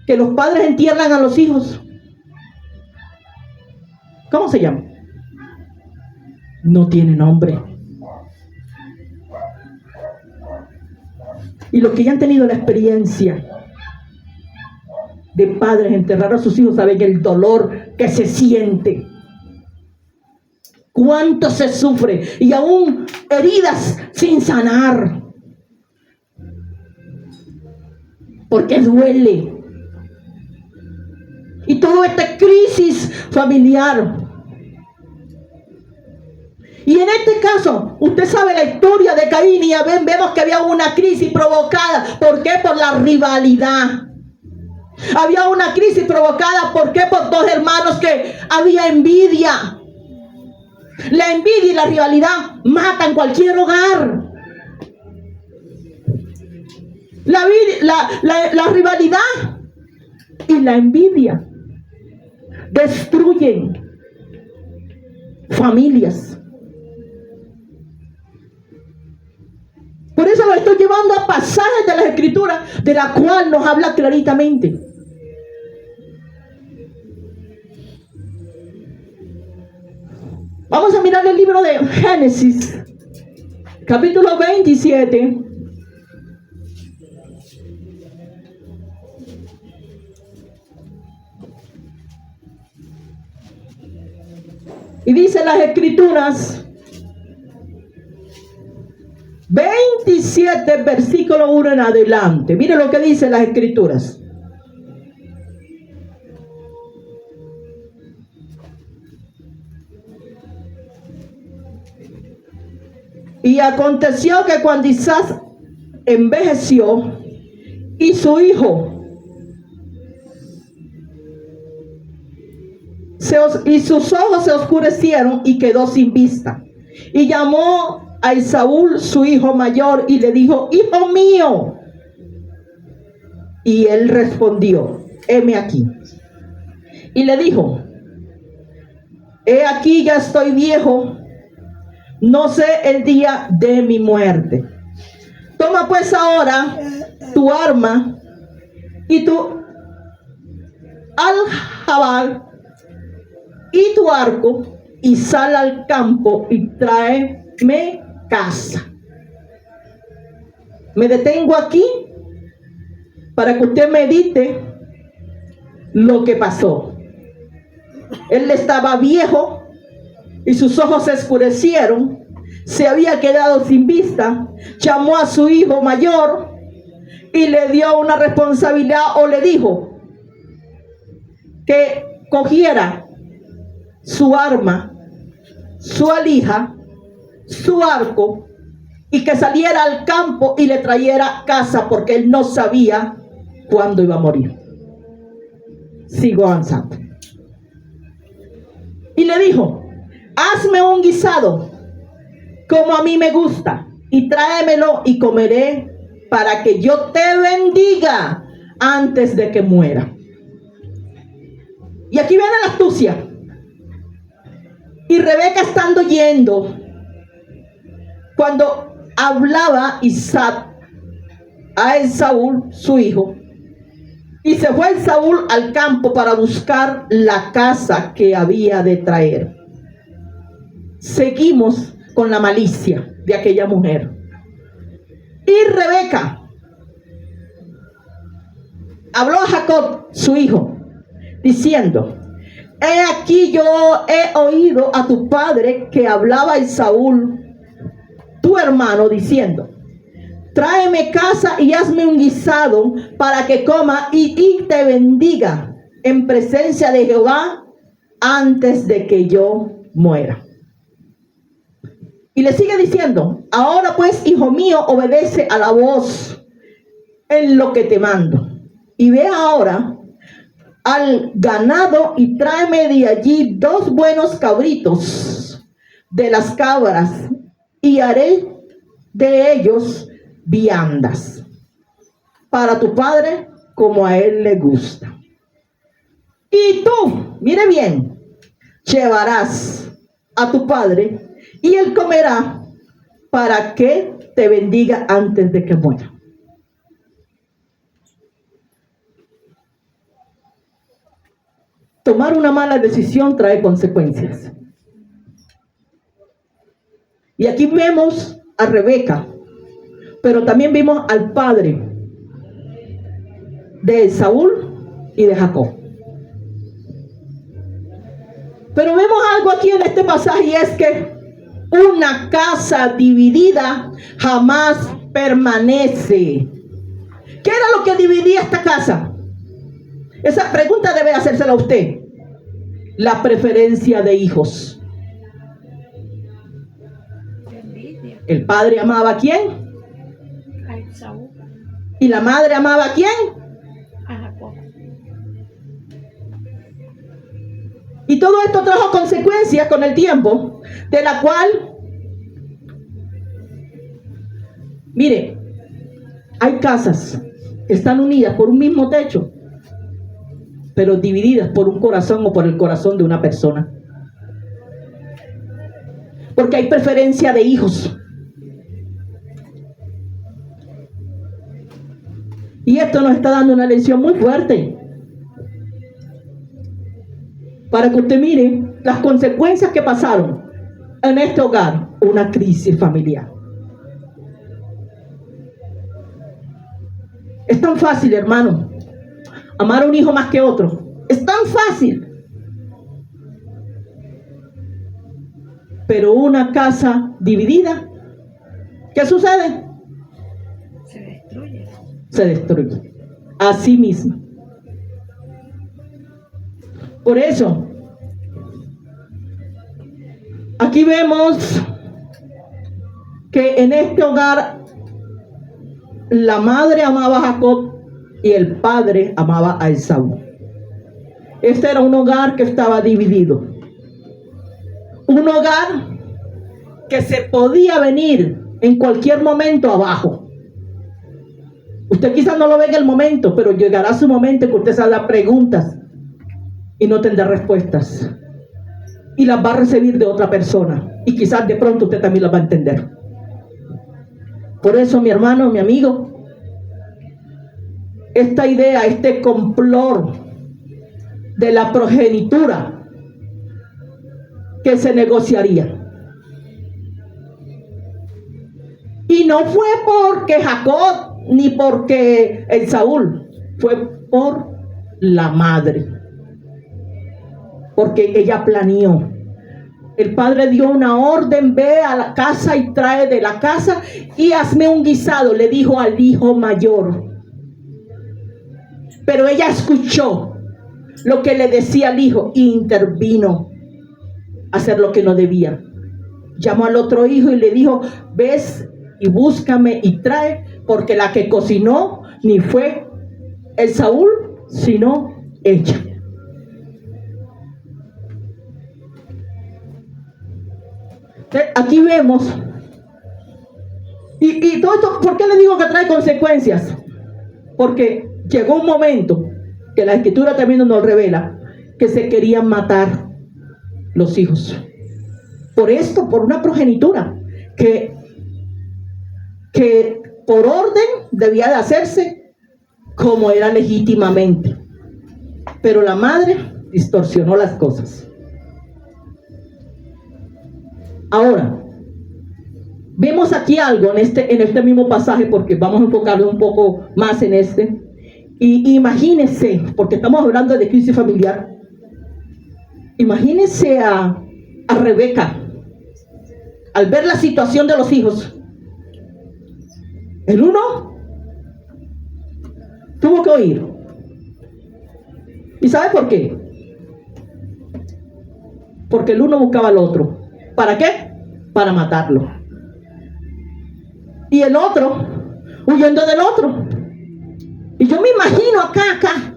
que los padres entierran a los hijos, ¿cómo se llama? No tiene nombre. Y los que ya han tenido la experiencia de padres enterrar a sus hijos saben el dolor que se siente, cuánto se sufre, y aún heridas sin sanar, porque duele. Y toda esta crisis familiar. Y en este caso, usted sabe la historia de Caín y Abel, vemos que había una crisis provocada. ¿Por qué? Por la rivalidad. Había una crisis provocada, ¿por qué? Por dos hermanos que había envidia. La envidia y la rivalidad matan cualquier hogar. La rivalidad y la envidia destruyen familias. Por eso lo estoy llevando a pasajes de las Escrituras, de la cual nos habla claritamente. Vamos a mirar el libro de Génesis, capítulo 27. Y dice las Escrituras, 27, versículo 1 en adelante. Mire lo que dice las Escrituras. Y aconteció que cuando Isaac envejeció y su hijo y sus ojos se oscurecieron y quedó sin vista, y llamó a Esaú su hijo mayor y le dijo: hijo mío. Y él respondió: heme aquí. Y le dijo: he aquí, ya estoy viejo, no sé el día de mi muerte. Toma pues ahora tu arma y tu aljabal y tu arco, y sal al campo y tráeme caza. Me detengo aquí para que usted medite lo que pasó. Él estaba viejo y sus ojos se oscurecieron, se había quedado sin vista. Llamó a su hijo mayor y le dio una responsabilidad, o le dijo que cogiera su arma, su alija, su arco, y que saliera al campo y le trayera caza, porque él no sabía cuándo iba a morir. Sigo avanzando. Y le dijo: hazme un guisado como a mí me gusta, y tráemelo y comeré, para que yo te bendiga antes de que muera. Y aquí viene la astucia. Y Rebeca, estando yendo, cuando hablaba Isaac a Esaú, su hijo, y se fue Esaú al campo para buscar la caza que había de traer. Seguimos con la malicia de aquella mujer. Y Rebeca habló a Jacob, su hijo, diciendo: he aquí, yo he oído a tu padre que hablaba a Esaú, tu hermano, diciendo: tráeme caza y hazme un guisado para que coma y te bendiga en presencia de Jehová antes de que yo muera. Y le sigue diciendo: ahora pues, hijo mío, obedece a la voz en lo que te mando. Y ve ahora al ganado y tráeme de allí 2 buenos cabritos de las cabras, y haré de ellos viandas para tu padre, como a él le gusta. Y tú, mire bien, llevarás a tu padre y él comerá, para que te bendiga antes de que muera. Tomar una mala decisión trae consecuencias. Y aquí vemos a Rebeca, pero también vimos al padre de Esaú y de Jacob. Pero vemos algo aquí en este pasaje, y es que una casa dividida jamás permanece. ¿Qué era lo que dividía esta casa? Esa pregunta debe hacérsela a usted. La preferencia de hijos. El padre amaba a quién? A Esaú. ¿Y la madre amaba a quién? A Jacob. Y todo esto trajo consecuencias con el tiempo, de la cual, mire, hay casas que están unidas por un mismo techo, pero divididas por un corazón o por el corazón de una persona. Porque hay preferencia de hijos. Y esto nos está dando una lección muy fuerte. Para que usted mire las consecuencias que pasaron en este hogar, una crisis familiar. Es tan fácil, hermano, amar a un hijo más que otro. Es tan fácil. Pero una casa dividida, ¿qué sucede? Se destruye. Se destruye. Así mismo. Por eso, aquí vemos que en este hogar la madre amaba a Jacob y el padre amaba a Esaú. Este era un hogar que estaba dividido. Un hogar que se podía venir en cualquier momento abajo. Usted quizás no lo ve en el momento, pero llegará su momento que usted se haga preguntas y no tendrá respuestas. Y las va a recibir de otra persona. Y quizás de pronto usted también las va a entender. Por eso, mi hermano, mi amigo, esta idea, este complot de la progenitura que se negociaría. Y no fue porque Jacob ni porque Esaú, fue por la madre. Porque ella planeó. El padre dio una orden: ve a la casa y trae de la casa y hazme un guisado, le dijo al hijo mayor. Pero ella escuchó lo que le decía al hijo e intervino a hacer lo que no debía. Llamó al otro hijo y le dijo: ves y búscame y trae, porque la que cocinó ni fue Esaú, sino ella. Aquí vemos, y todo esto, ¿por qué le digo que trae consecuencias? Porque llegó un momento que la escritura también nos revela que se querían matar los hijos. Por esto, por una progenitura que por orden debía de hacerse como era legítimamente. Pero la madre distorsionó las cosas. Ahora, vemos aquí algo en este mismo pasaje, porque vamos a enfocarlo un poco más en este. Y imagínense, porque estamos hablando de crisis familiar, imagínense a Rebeca, al ver la situación de los hijos. El uno tuvo que oír. ¿Y sabe por qué? Porque el uno buscaba al otro. ¿Para qué? Para matarlo. Y el otro huyendo del otro. Y yo me imagino acá.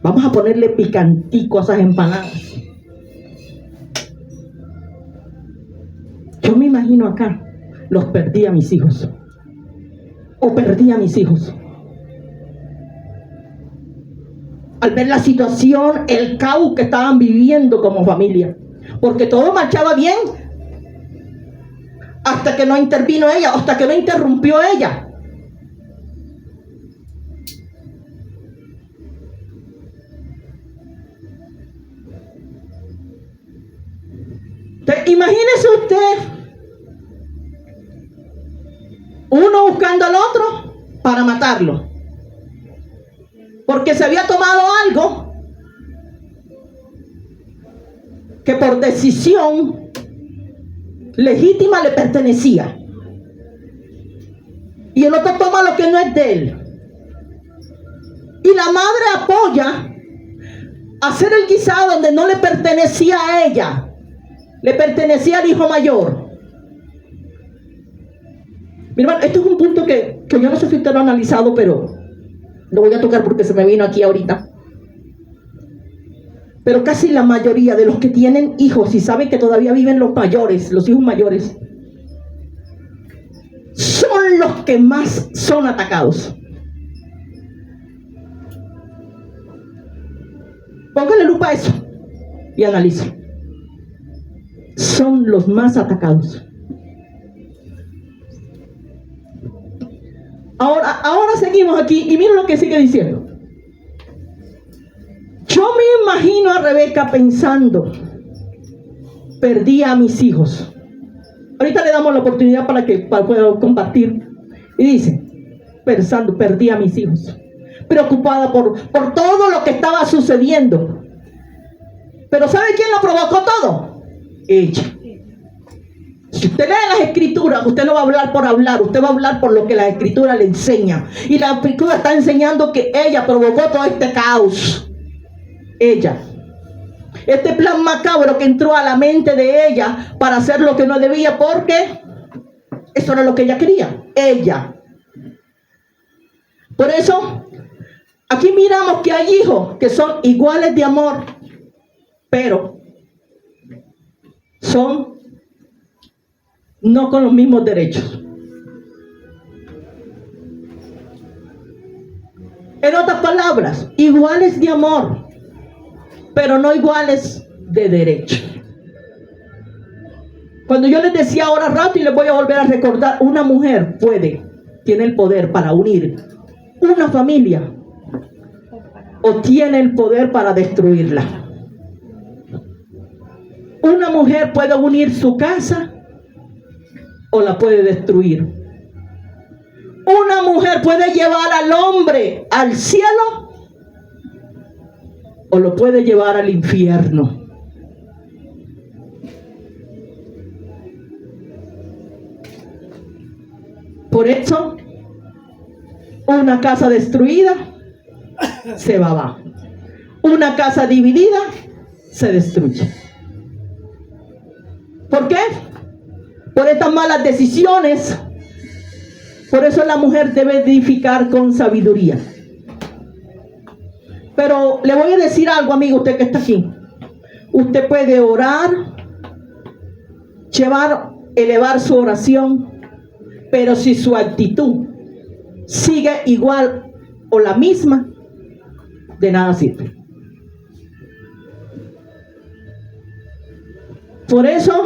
Vamos a ponerle picantico a esas empanadas. Yo me imagino acá, los perdí a mis hijos. O perdí a mis hijos. Al ver la situación, el caos que estaban viviendo como familia. Porque todo marchaba bien. Hasta que no intervino ella, hasta que no interrumpió ella. Entonces, imagínese usted, uno buscando al otro para matarlo, porque se había tomado algo que por decisión legítima le pertenecía, y el otro toma lo que no es de él. Y la madre apoya hacer el guisado donde no le pertenecía a ella, le pertenecía al hijo mayor. Mi hermano, esto es un punto que yo no sé si usted lo ha analizado, pero lo voy a tocar porque se me vino aquí ahorita. Pero casi la mayoría de los que tienen hijos y saben que todavía viven los mayores, los hijos mayores, son los que más son atacados. Póngale lupa a eso y analice. Son los más atacados. Ahora seguimos aquí y miren lo que sigue diciendo. Yo me imagino a Rebeca pensando, perdí a mis hijos. Ahorita le damos la oportunidad para pueda compartir. Y dice, pensando, perdí a mis hijos. Preocupada por todo lo que estaba sucediendo. Pero ¿sabe quién lo provocó todo? Ella. Si usted lee las escrituras, usted no va a hablar por hablar, usted va a hablar por lo que la escritura le enseña. Y la escritura está enseñando que ella provocó todo este caos. Ella. Este plan macabro que entró a la mente de ella para hacer lo que no debía, porque eso era lo que ella quería. Ella. Por eso, aquí miramos que hay hijos que son iguales de amor, pero son no con los mismos derechos. En otras palabras, iguales de amor, pero no iguales de derecho. Cuando yo les decía ahora rato y les voy a volver a recordar, una mujer tiene el poder para unir una familia o tiene el poder para destruirla. Una mujer puede unir su casa o la puede destruir. Una mujer puede llevar al hombre al cielo o lo puede llevar al infierno. Por eso, una casa destruida se va abajo. Una casa dividida se destruye. ¿Por qué? Por estas malas decisiones. Por eso la mujer debe edificar con sabiduría. Pero le voy a decir algo, amigo, usted que está aquí. Usted puede orar, elevar su oración, pero si su actitud sigue igual o la misma, de nada sirve. Por eso,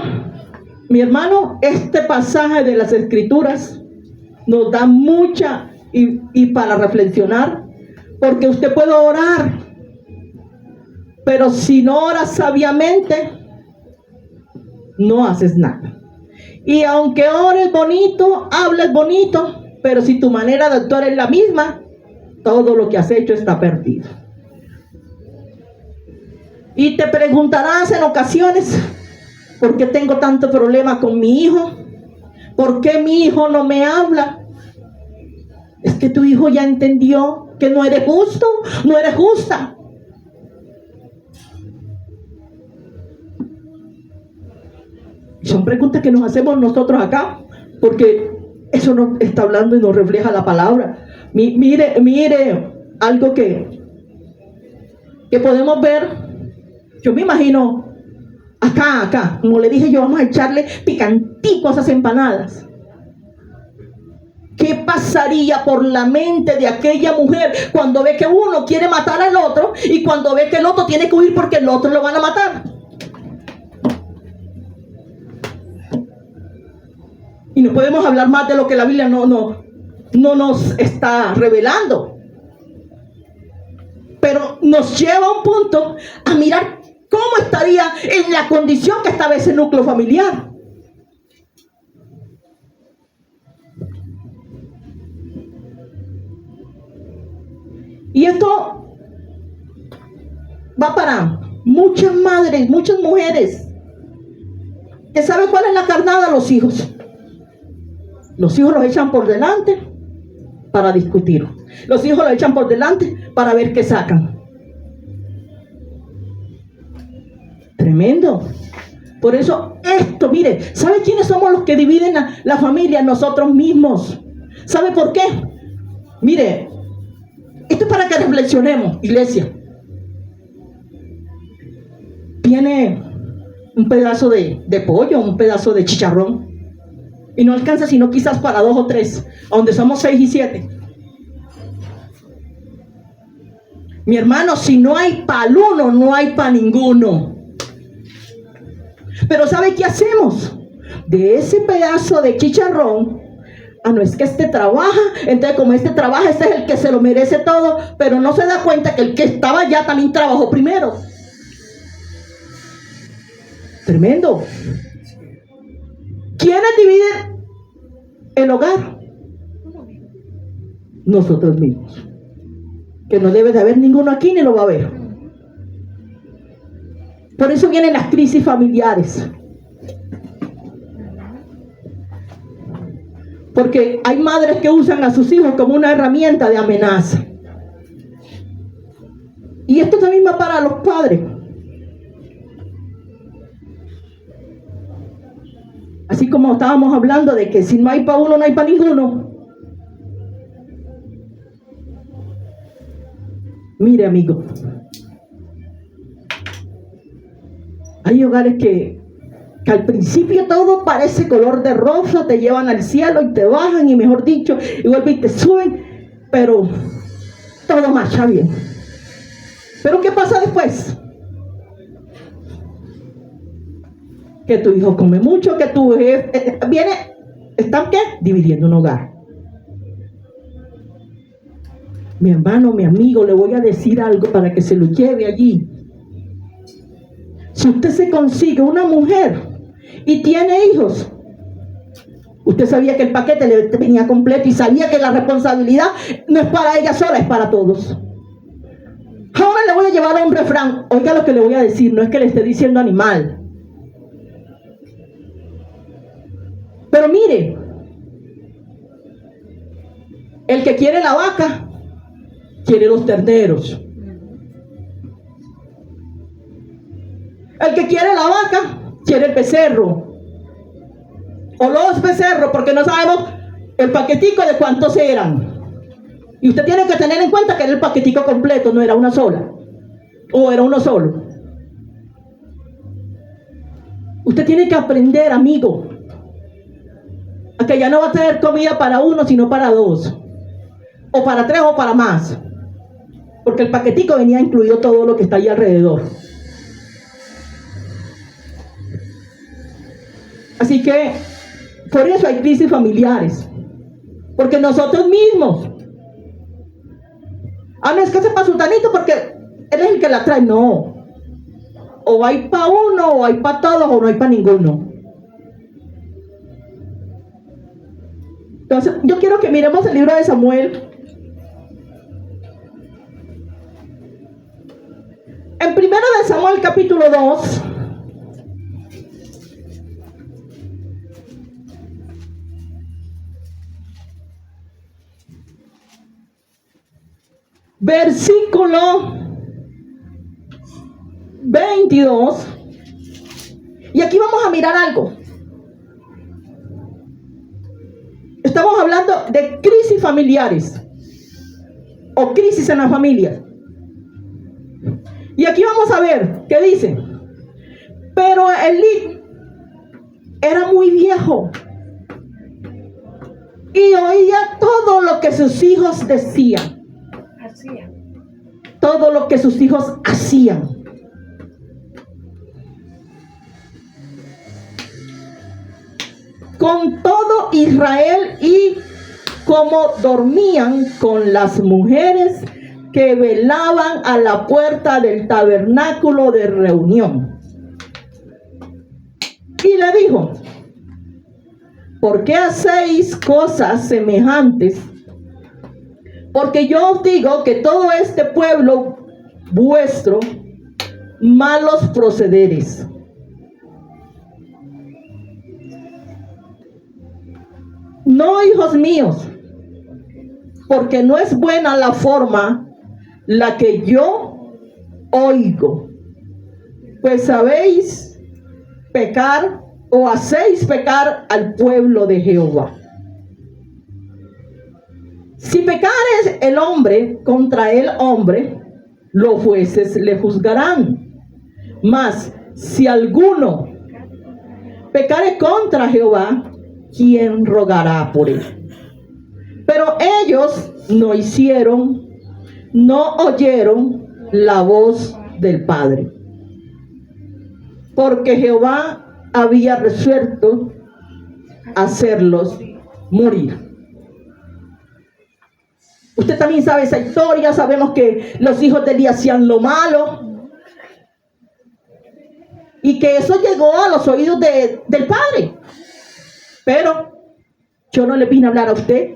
mi hermano, este pasaje de las Escrituras nos da mucha y para reflexionar, porque usted puede orar, pero si no oras sabiamente, no haces nada. Y aunque ores bonito, hables bonito, pero si tu manera de actuar es la misma, todo lo que has hecho está perdido. Y te preguntarás en ocasiones, ¿por qué tengo tanto problema con mi hijo? ¿Por qué mi hijo no me habla? Es que tu hijo ya entendió que no eres justo, no eres justa. Son preguntas que nos hacemos nosotros acá, porque eso nos está hablando y nos refleja la palabra. Mire algo que podemos ver. Yo me imagino acá, como le dije yo, vamos a echarle picantico a esas empanadas. ¿Qué pasaría por la mente de aquella mujer cuando ve que uno quiere matar al otro y cuando ve que el otro tiene que huir porque el otro lo van a matar? Y no podemos hablar más de lo que la Biblia no nos está revelando. Pero nos lleva a un punto a mirar cómo estaría en la condición que estaba ese núcleo familiar. Y esto va para muchas madres, muchas mujeres que saben cuál es la carnada de los hijos. Los hijos los echan por delante para discutir. Los hijos los echan por delante para ver qué sacan. Tremendo. Por eso esto, mire, ¿sabe quiénes somos los que dividen la familia? Nosotros mismos. ¿Sabe por qué? Mire, esto es para que reflexionemos, iglesia. Viene un pedazo de pollo, un pedazo de chicharrón, y no alcanza sino quizás para 2 o 3, donde somos 6 y 7. Mi hermano, si no hay para uno, no hay para ninguno. Pero ¿sabe qué hacemos? De ese pedazo de chicharrón, no es que este trabaja, entonces como este trabaja, este es el que se lo merece todo, pero no se da cuenta que el que estaba allá también trabajó primero. Tremendo. ¿Quiénes dividen el hogar? Nosotros mismos. Que no debe de haber ninguno aquí ni lo va a haber. Por eso vienen las crisis familiares. Porque hay madres que usan a sus hijos como una herramienta de amenaza. Y esto también va para los padres. Así como estábamos hablando de que si no hay para uno, no hay para ninguno. Mire, amigo. Hay hogares que al principio todo parece color de rosa, te llevan al cielo y te bajan y mejor dicho, y vuelven y te suben, pero todo marcha bien. Pero ¿qué pasa después? Que tu hijo come mucho, que tu jefe ¿están qué? Dividiendo un hogar. Mi hermano, mi amigo, le voy a decir algo para que se lo lleve allí. Si usted se consigue una mujer y tiene hijos, usted sabía que el paquete le venía completo y sabía que la responsabilidad no es para ella sola, es para todos. Ahora le voy a llevar a un refrán. Oiga lo que le voy a decir, no es que le esté diciendo animal. Pero mire, el que quiere la vaca, quiere los terneros. El que quiere la vaca, quiere el becerro. O los becerros, porque no sabemos el paquetico de cuántos eran. Y usted tiene que tener en cuenta que era el paquetico completo, no era una sola. O era uno solo. Usted tiene que aprender, amigo, a que ya no va a tener comida para uno, sino para dos. O para tres o para más. Porque el paquetico venía incluido todo lo que está ahí alrededor. Así que, por eso hay crisis familiares. Porque nosotros mismos. No es que sepa sultanito porque él es el que la trae. No. O hay para uno, o hay para todos, o no hay para ninguno. Entonces, yo quiero que miremos el libro de Samuel. En 1 de Samuel, capítulo 2. Versículo 22. Y aquí vamos a mirar algo. Estamos hablando de crisis familiares o crisis en las familias. Y aquí vamos a ver qué dice. Pero Elí era muy viejo y oía todo lo que sus hijos decían. Todo lo que sus hijos hacían. Con todo Israel y cómo dormían con las mujeres que velaban a la puerta del tabernáculo de reunión. Y le dijo: ¿por qué hacéis cosas semejantes? Porque yo os digo que todo este pueblo vuestro, malos procederes. No, hijos míos, porque no es buena la forma la que yo oigo, pues sabéis pecar o hacéis pecar al pueblo de Jehová. Si pecare el hombre contra el hombre, los jueces le juzgarán. Mas si alguno pecare contra Jehová, ¿quién rogará por él? Pero ellos no hicieron no oyeron la voz del Padre, porque Jehová había resuelto hacerlos morir. Usted también sabe esa historia. Sabemos que los hijos de Elí hacían lo malo y que eso llegó a los oídos del Padre. Pero yo no le vine a hablar a usted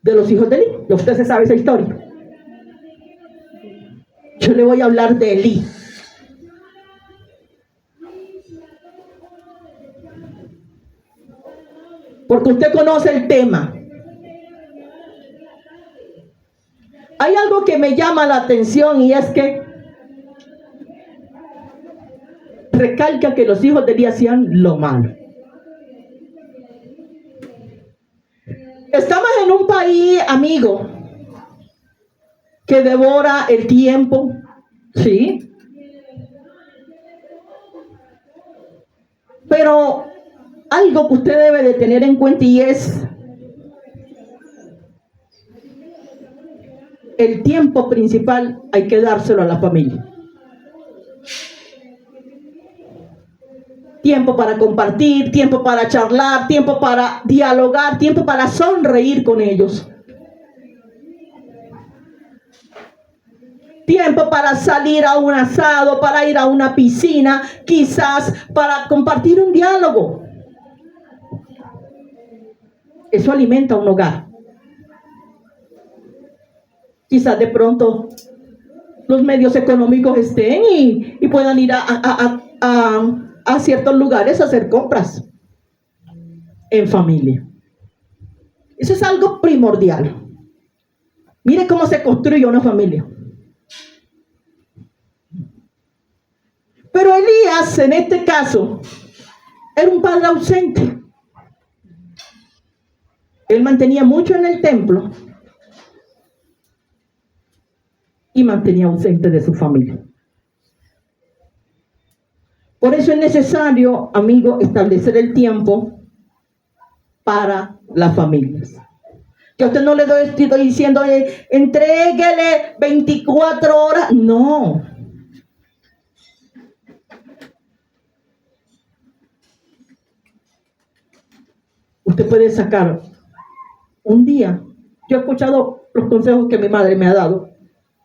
de los hijos de Elí. Usted se sabe esa historia. Yo le voy a hablar de Elí. Porque usted conoce el tema. Hay algo que me llama la atención y es que recalca que los hijos de Elí hacían lo malo. Estamos en un país, amigo, que devora el tiempo, ¿sí? Pero algo que usted debe de tener en cuenta y es el tiempo principal hay que dárselo a la familia. Tiempo para compartir, tiempo para charlar, tiempo para dialogar, tiempo para sonreír con ellos. Tiempo para salir a un asado, para ir a una piscina, quizás para compartir un diálogo. Eso alimenta un hogar. Quizás de pronto los medios económicos estén y puedan ir a ciertos lugares a hacer compras en familia. Eso es algo primordial. Mire cómo se construye una familia. Pero Elías, en este caso, era un padre ausente. Él mantenía mucho en el templo y mantenía ausente de su familia. Por eso es necesario, amigo, establecer el tiempo para las familias. Que a usted no le estoy diciendo, entréguele 24 horas. No. Usted puede sacar un día. Yo he escuchado los consejos que mi madre me ha dado.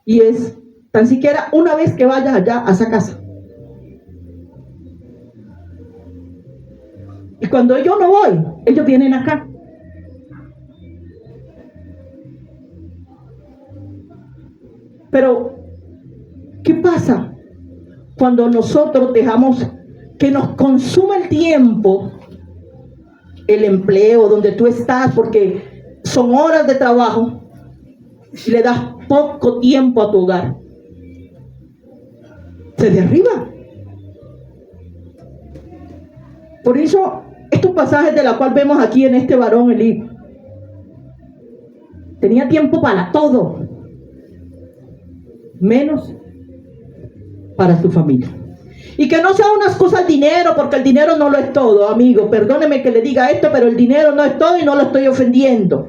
Y es tan siquiera una vez que vaya allá a esa casa. Y cuando yo no voy, ellos vienen acá. Pero, ¿qué pasa cuando nosotros dejamos que nos consuma el tiempo, el empleo donde tú estás, porque son horas de trabajo, y le das poco tiempo a tu hogar? Se derriba. Por eso, estos pasajes de la cual vemos aquí en este varón Elí, tenía tiempo para todo, menos para su familia. Y que no sea una excusa el dinero, porque el dinero no lo es todo, amigo. Perdóneme que le diga esto, pero el dinero no es todo y no lo estoy ofendiendo.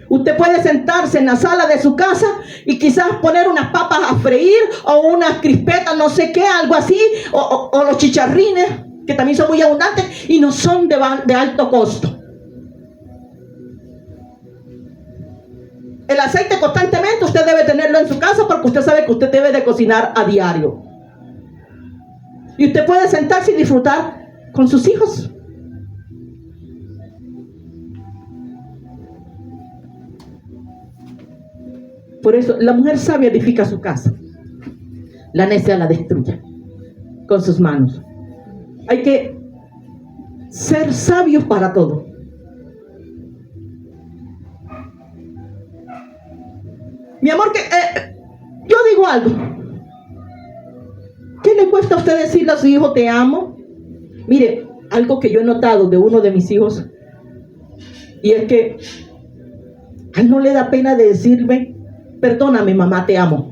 Usted puede sentarse en la sala de su casa y quizás poner unas papas a freír o unas crispetas, no sé qué, algo así, o los chicharrines, que también son muy abundantes y no son de alto costo. El aceite constantemente usted debe tenerlo en su casa porque usted sabe que usted debe de cocinar a diario. Y usted puede sentarse y disfrutar con sus hijos. Por eso, la mujer sabia edifica su casa. La necia la destruye con sus manos. Hay que ser sabios para todo. Mi amor, yo digo algo. ¿Qué le cuesta a usted decirle a su hijo te amo? Mire, algo que yo he notado de uno de mis hijos, y es que a él no le da pena de decirme, perdóname mamá, te amo.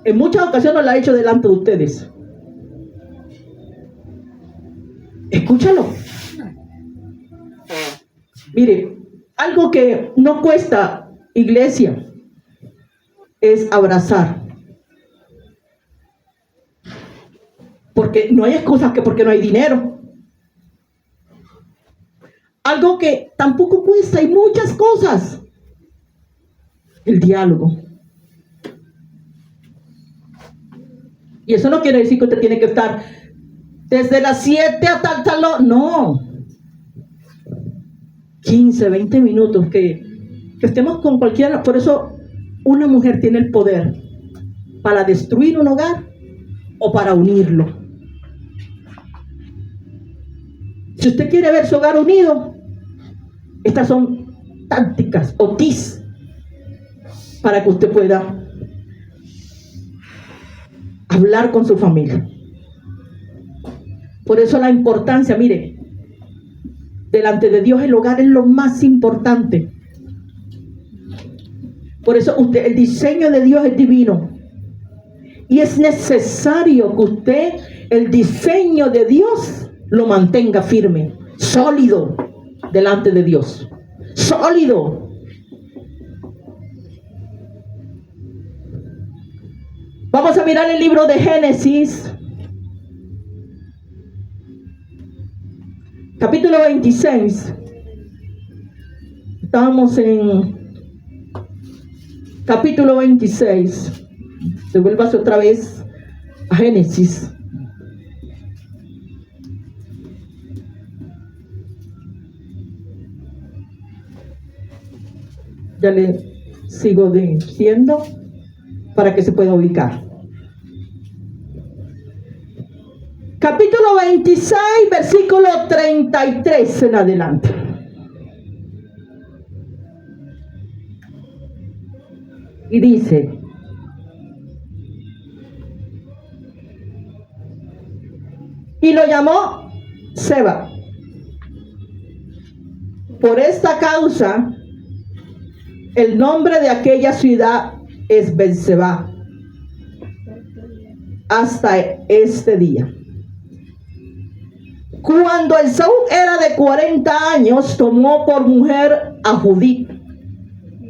En muchas ocasiones lo ha hecho delante de ustedes. Escúchalo. Mire, algo que no cuesta, iglesia, es abrazar. Porque no hay excusas que porque no hay dinero. Algo que tampoco cuesta, hay muchas cosas. El diálogo. Y eso no quiere decir que usted tiene que estar desde las 7 hasta tal hora. No. 15, 20 minutos que estemos con cualquiera. Por eso una mujer tiene el poder para destruir un hogar o para unirlo. Si usted quiere ver su hogar unido, estas son tácticas o tips para que usted pueda hablar con su familia. Por eso la importancia, mire, delante de Dios el hogar es lo más importante. Por eso el diseño de Dios es divino. Y es necesario que usted, el diseño de Dios, lo mantenga firme, sólido, delante de Dios. Sólido. Vamos a mirar el libro de Génesis, capítulo 26. Estamos en capítulo 26. Devuélvase otra vez a Génesis. Ya le sigo diciendo para que se pueda ubicar. Capítulo 26, versículo 33 en adelante. Y dice: y lo llamó Seba. Por esta causa, el nombre de aquella ciudad es Berseba hasta este día. Cuando Esaú era de 40 años, tomó por mujer a Judith,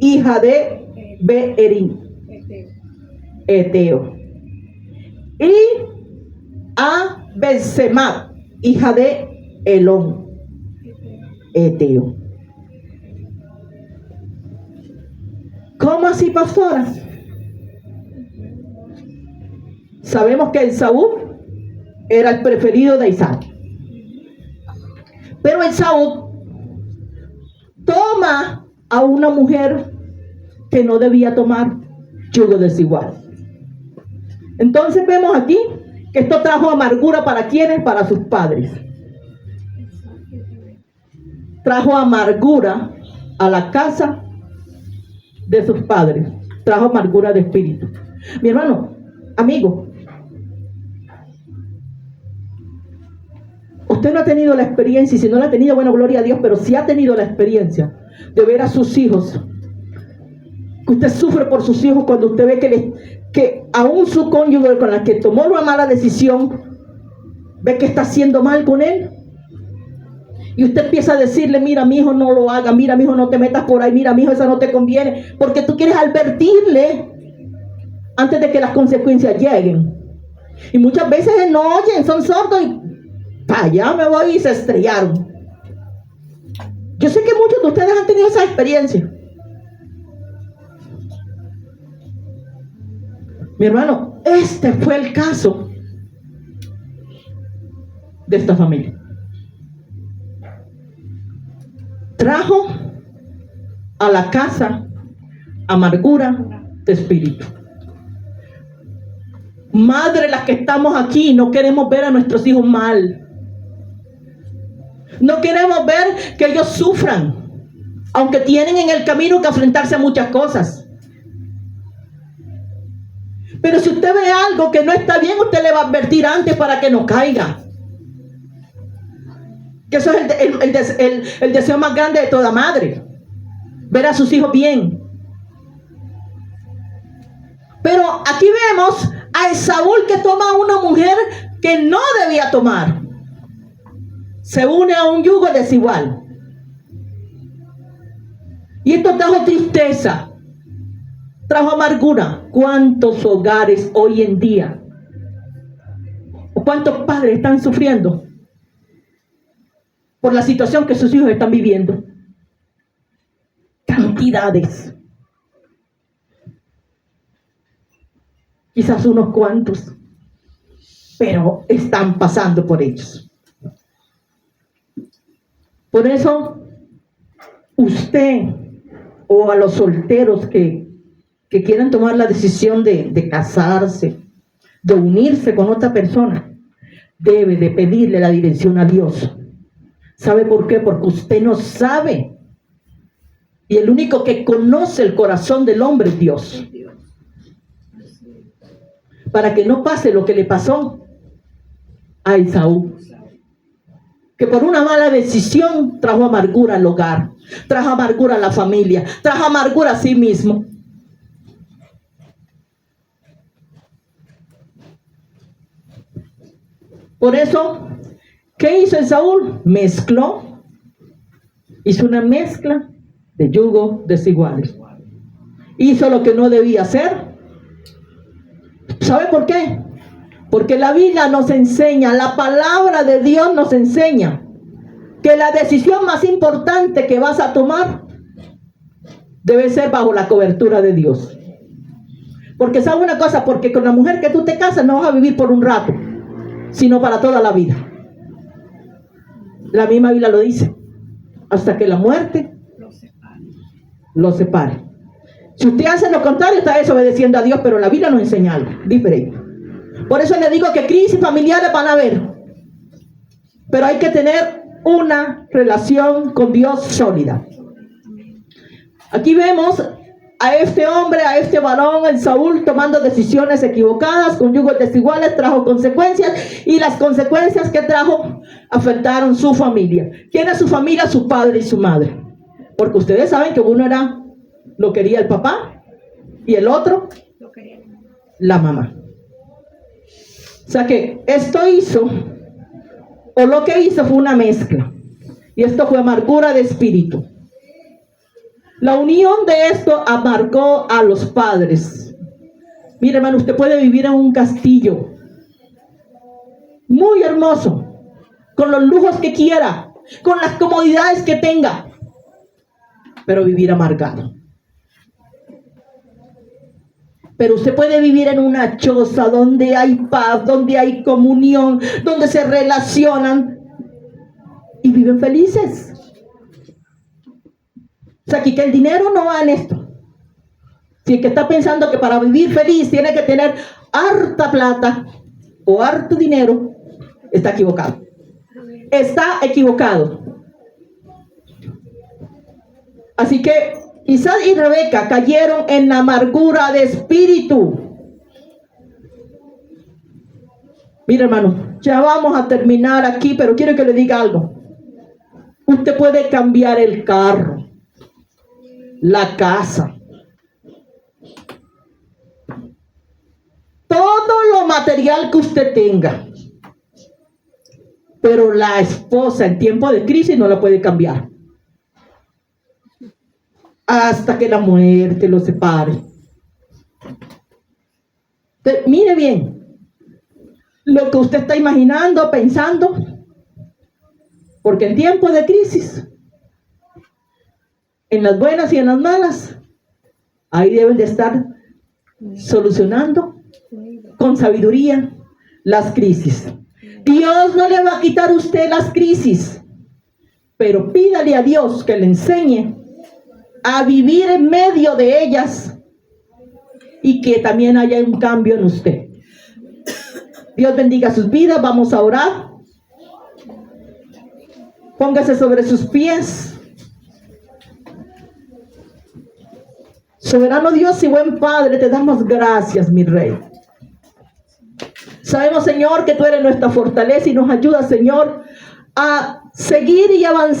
hija de Beerí, Eteo, y a Besemat, hija de Elón, Eteo. ¿Cómo así, pastora? Sabemos que Esaú era el preferido de Isaac. Pero Esaú toma a una mujer que no debía tomar, yugo desigual. Entonces vemos aquí que esto trajo amargura para quienes, para sus padres. Trajo amargura a la casa de sus padres. Trajo amargura de espíritu. Mi hermano, amigo, usted no ha tenido la experiencia, y si no la ha tenido, bueno, gloria a Dios, pero si ha tenido la experiencia de ver a sus hijos, que usted sufre por sus hijos cuando usted ve que aún su cónyuge con la que tomó una mala decisión, ve que está haciendo mal con él. Y usted empieza a decirle: mira, mi hijo, no lo haga, mira, mi hijo, no te metas por ahí, mira, mi hijo, eso no te conviene, porque tú quieres advertirle antes de que las consecuencias lleguen. Y muchas veces no oyen, son sordos y para allá me voy, y se estrellaron. Yo sé que muchos de ustedes han tenido esa experiencia. Mi hermano, este fue el caso de esta familia. Trajo a la casa amargura de espíritu. Madre, las que estamos aquí, no queremos ver a nuestros hijos mal. No queremos ver que ellos sufran, aunque tienen en el camino que enfrentarse a muchas cosas. Pero si usted ve algo que no está bien, usted le va a advertir antes para que no caiga. Que eso es el deseo más grande de toda madre, ver a sus hijos bien. Pero aquí vemos a Esaú que toma a una mujer que no debía tomar. Se une a un yugo desigual. Y esto trajo tristeza, trajo amargura. ¿Cuántos hogares hoy en día, o cuántos padres están sufriendo por la situación que sus hijos están viviendo? Cantidades. Quizás unos cuantos, pero están pasando por ellos. Por eso, usted o a los solteros que quieran tomar la decisión de casarse, de unirse con otra persona, debe de pedirle la dirección a Dios. ¿Sabe por qué? Porque usted no sabe. Y el único que conoce el corazón del hombre es Dios. Para que no pase lo que le pasó a Esaú, que por una mala decisión trajo amargura al hogar, trajo amargura a la familia, trajo amargura a sí mismo. Por eso, ¿qué hizo Esaú? Hizo una mezcla de yugos desiguales. Hizo lo que no debía hacer. ¿Sabe por qué? Porque la Biblia nos enseña, la palabra de Dios nos enseña que la decisión más importante que vas a tomar debe ser bajo la cobertura de Dios. Porque sabe una cosa, porque con la mujer que tú te casas no vas a vivir por un rato, sino para toda la vida. La misma Biblia lo dice, hasta que la muerte lo separe. Si usted hace lo contrario, está desobedeciendo a Dios, pero la Biblia nos enseña algo diferente. Por eso le digo que crisis familiares van a haber, pero hay que tener una relación con Dios sólida. Aquí vemos a este hombre, a este varón, el Saúl, tomando decisiones equivocadas, con yugos desiguales, trajo consecuencias, y las consecuencias que trajo afectaron su familia. ¿Quién es su familia? Su padre y su madre. Porque ustedes saben que uno lo quería el papá y el otro la mamá. O sea que esto hizo, o lo que hizo fue una mezcla, y esto fue amargura de espíritu. La unión de esto amargó a los padres. Mire, hermano, usted puede vivir en un castillo muy hermoso, con los lujos que quiera, con las comodidades que tenga, pero vivir amargado. Pero usted puede vivir en una choza donde hay paz, donde hay comunión, donde se relacionan y viven felices. O sea, aquí que el dinero no va en esto. Si el que está pensando que para vivir feliz tiene que tener harta plata o harto dinero, está equivocado. Está equivocado. Así que Isaac y Rebeca cayeron en la amargura de espíritu. Mira, hermano, ya vamos a terminar aquí, pero quiero que le diga algo. Usted puede cambiar el carro, la casa, todo lo material que usted tenga, pero la esposa en tiempo de crisis no la puede cambiar hasta que la muerte lo separe. Entonces, mire bien lo que usted está imaginando, pensando, porque en tiempos de crisis, en las buenas y en las malas, ahí deben de estar solucionando con sabiduría las crisis. Dios no le va a quitar a usted las crisis, pero pídale a Dios que le enseñe a vivir en medio de ellas y que también haya un cambio en usted. Dios bendiga sus vidas. Vamos a orar. Póngase sobre sus pies. Soberano Dios y buen Padre, te damos gracias, mi Rey. Sabemos, Señor, que tú eres nuestra fortaleza y nos ayudas, Señor, a seguir y avanzar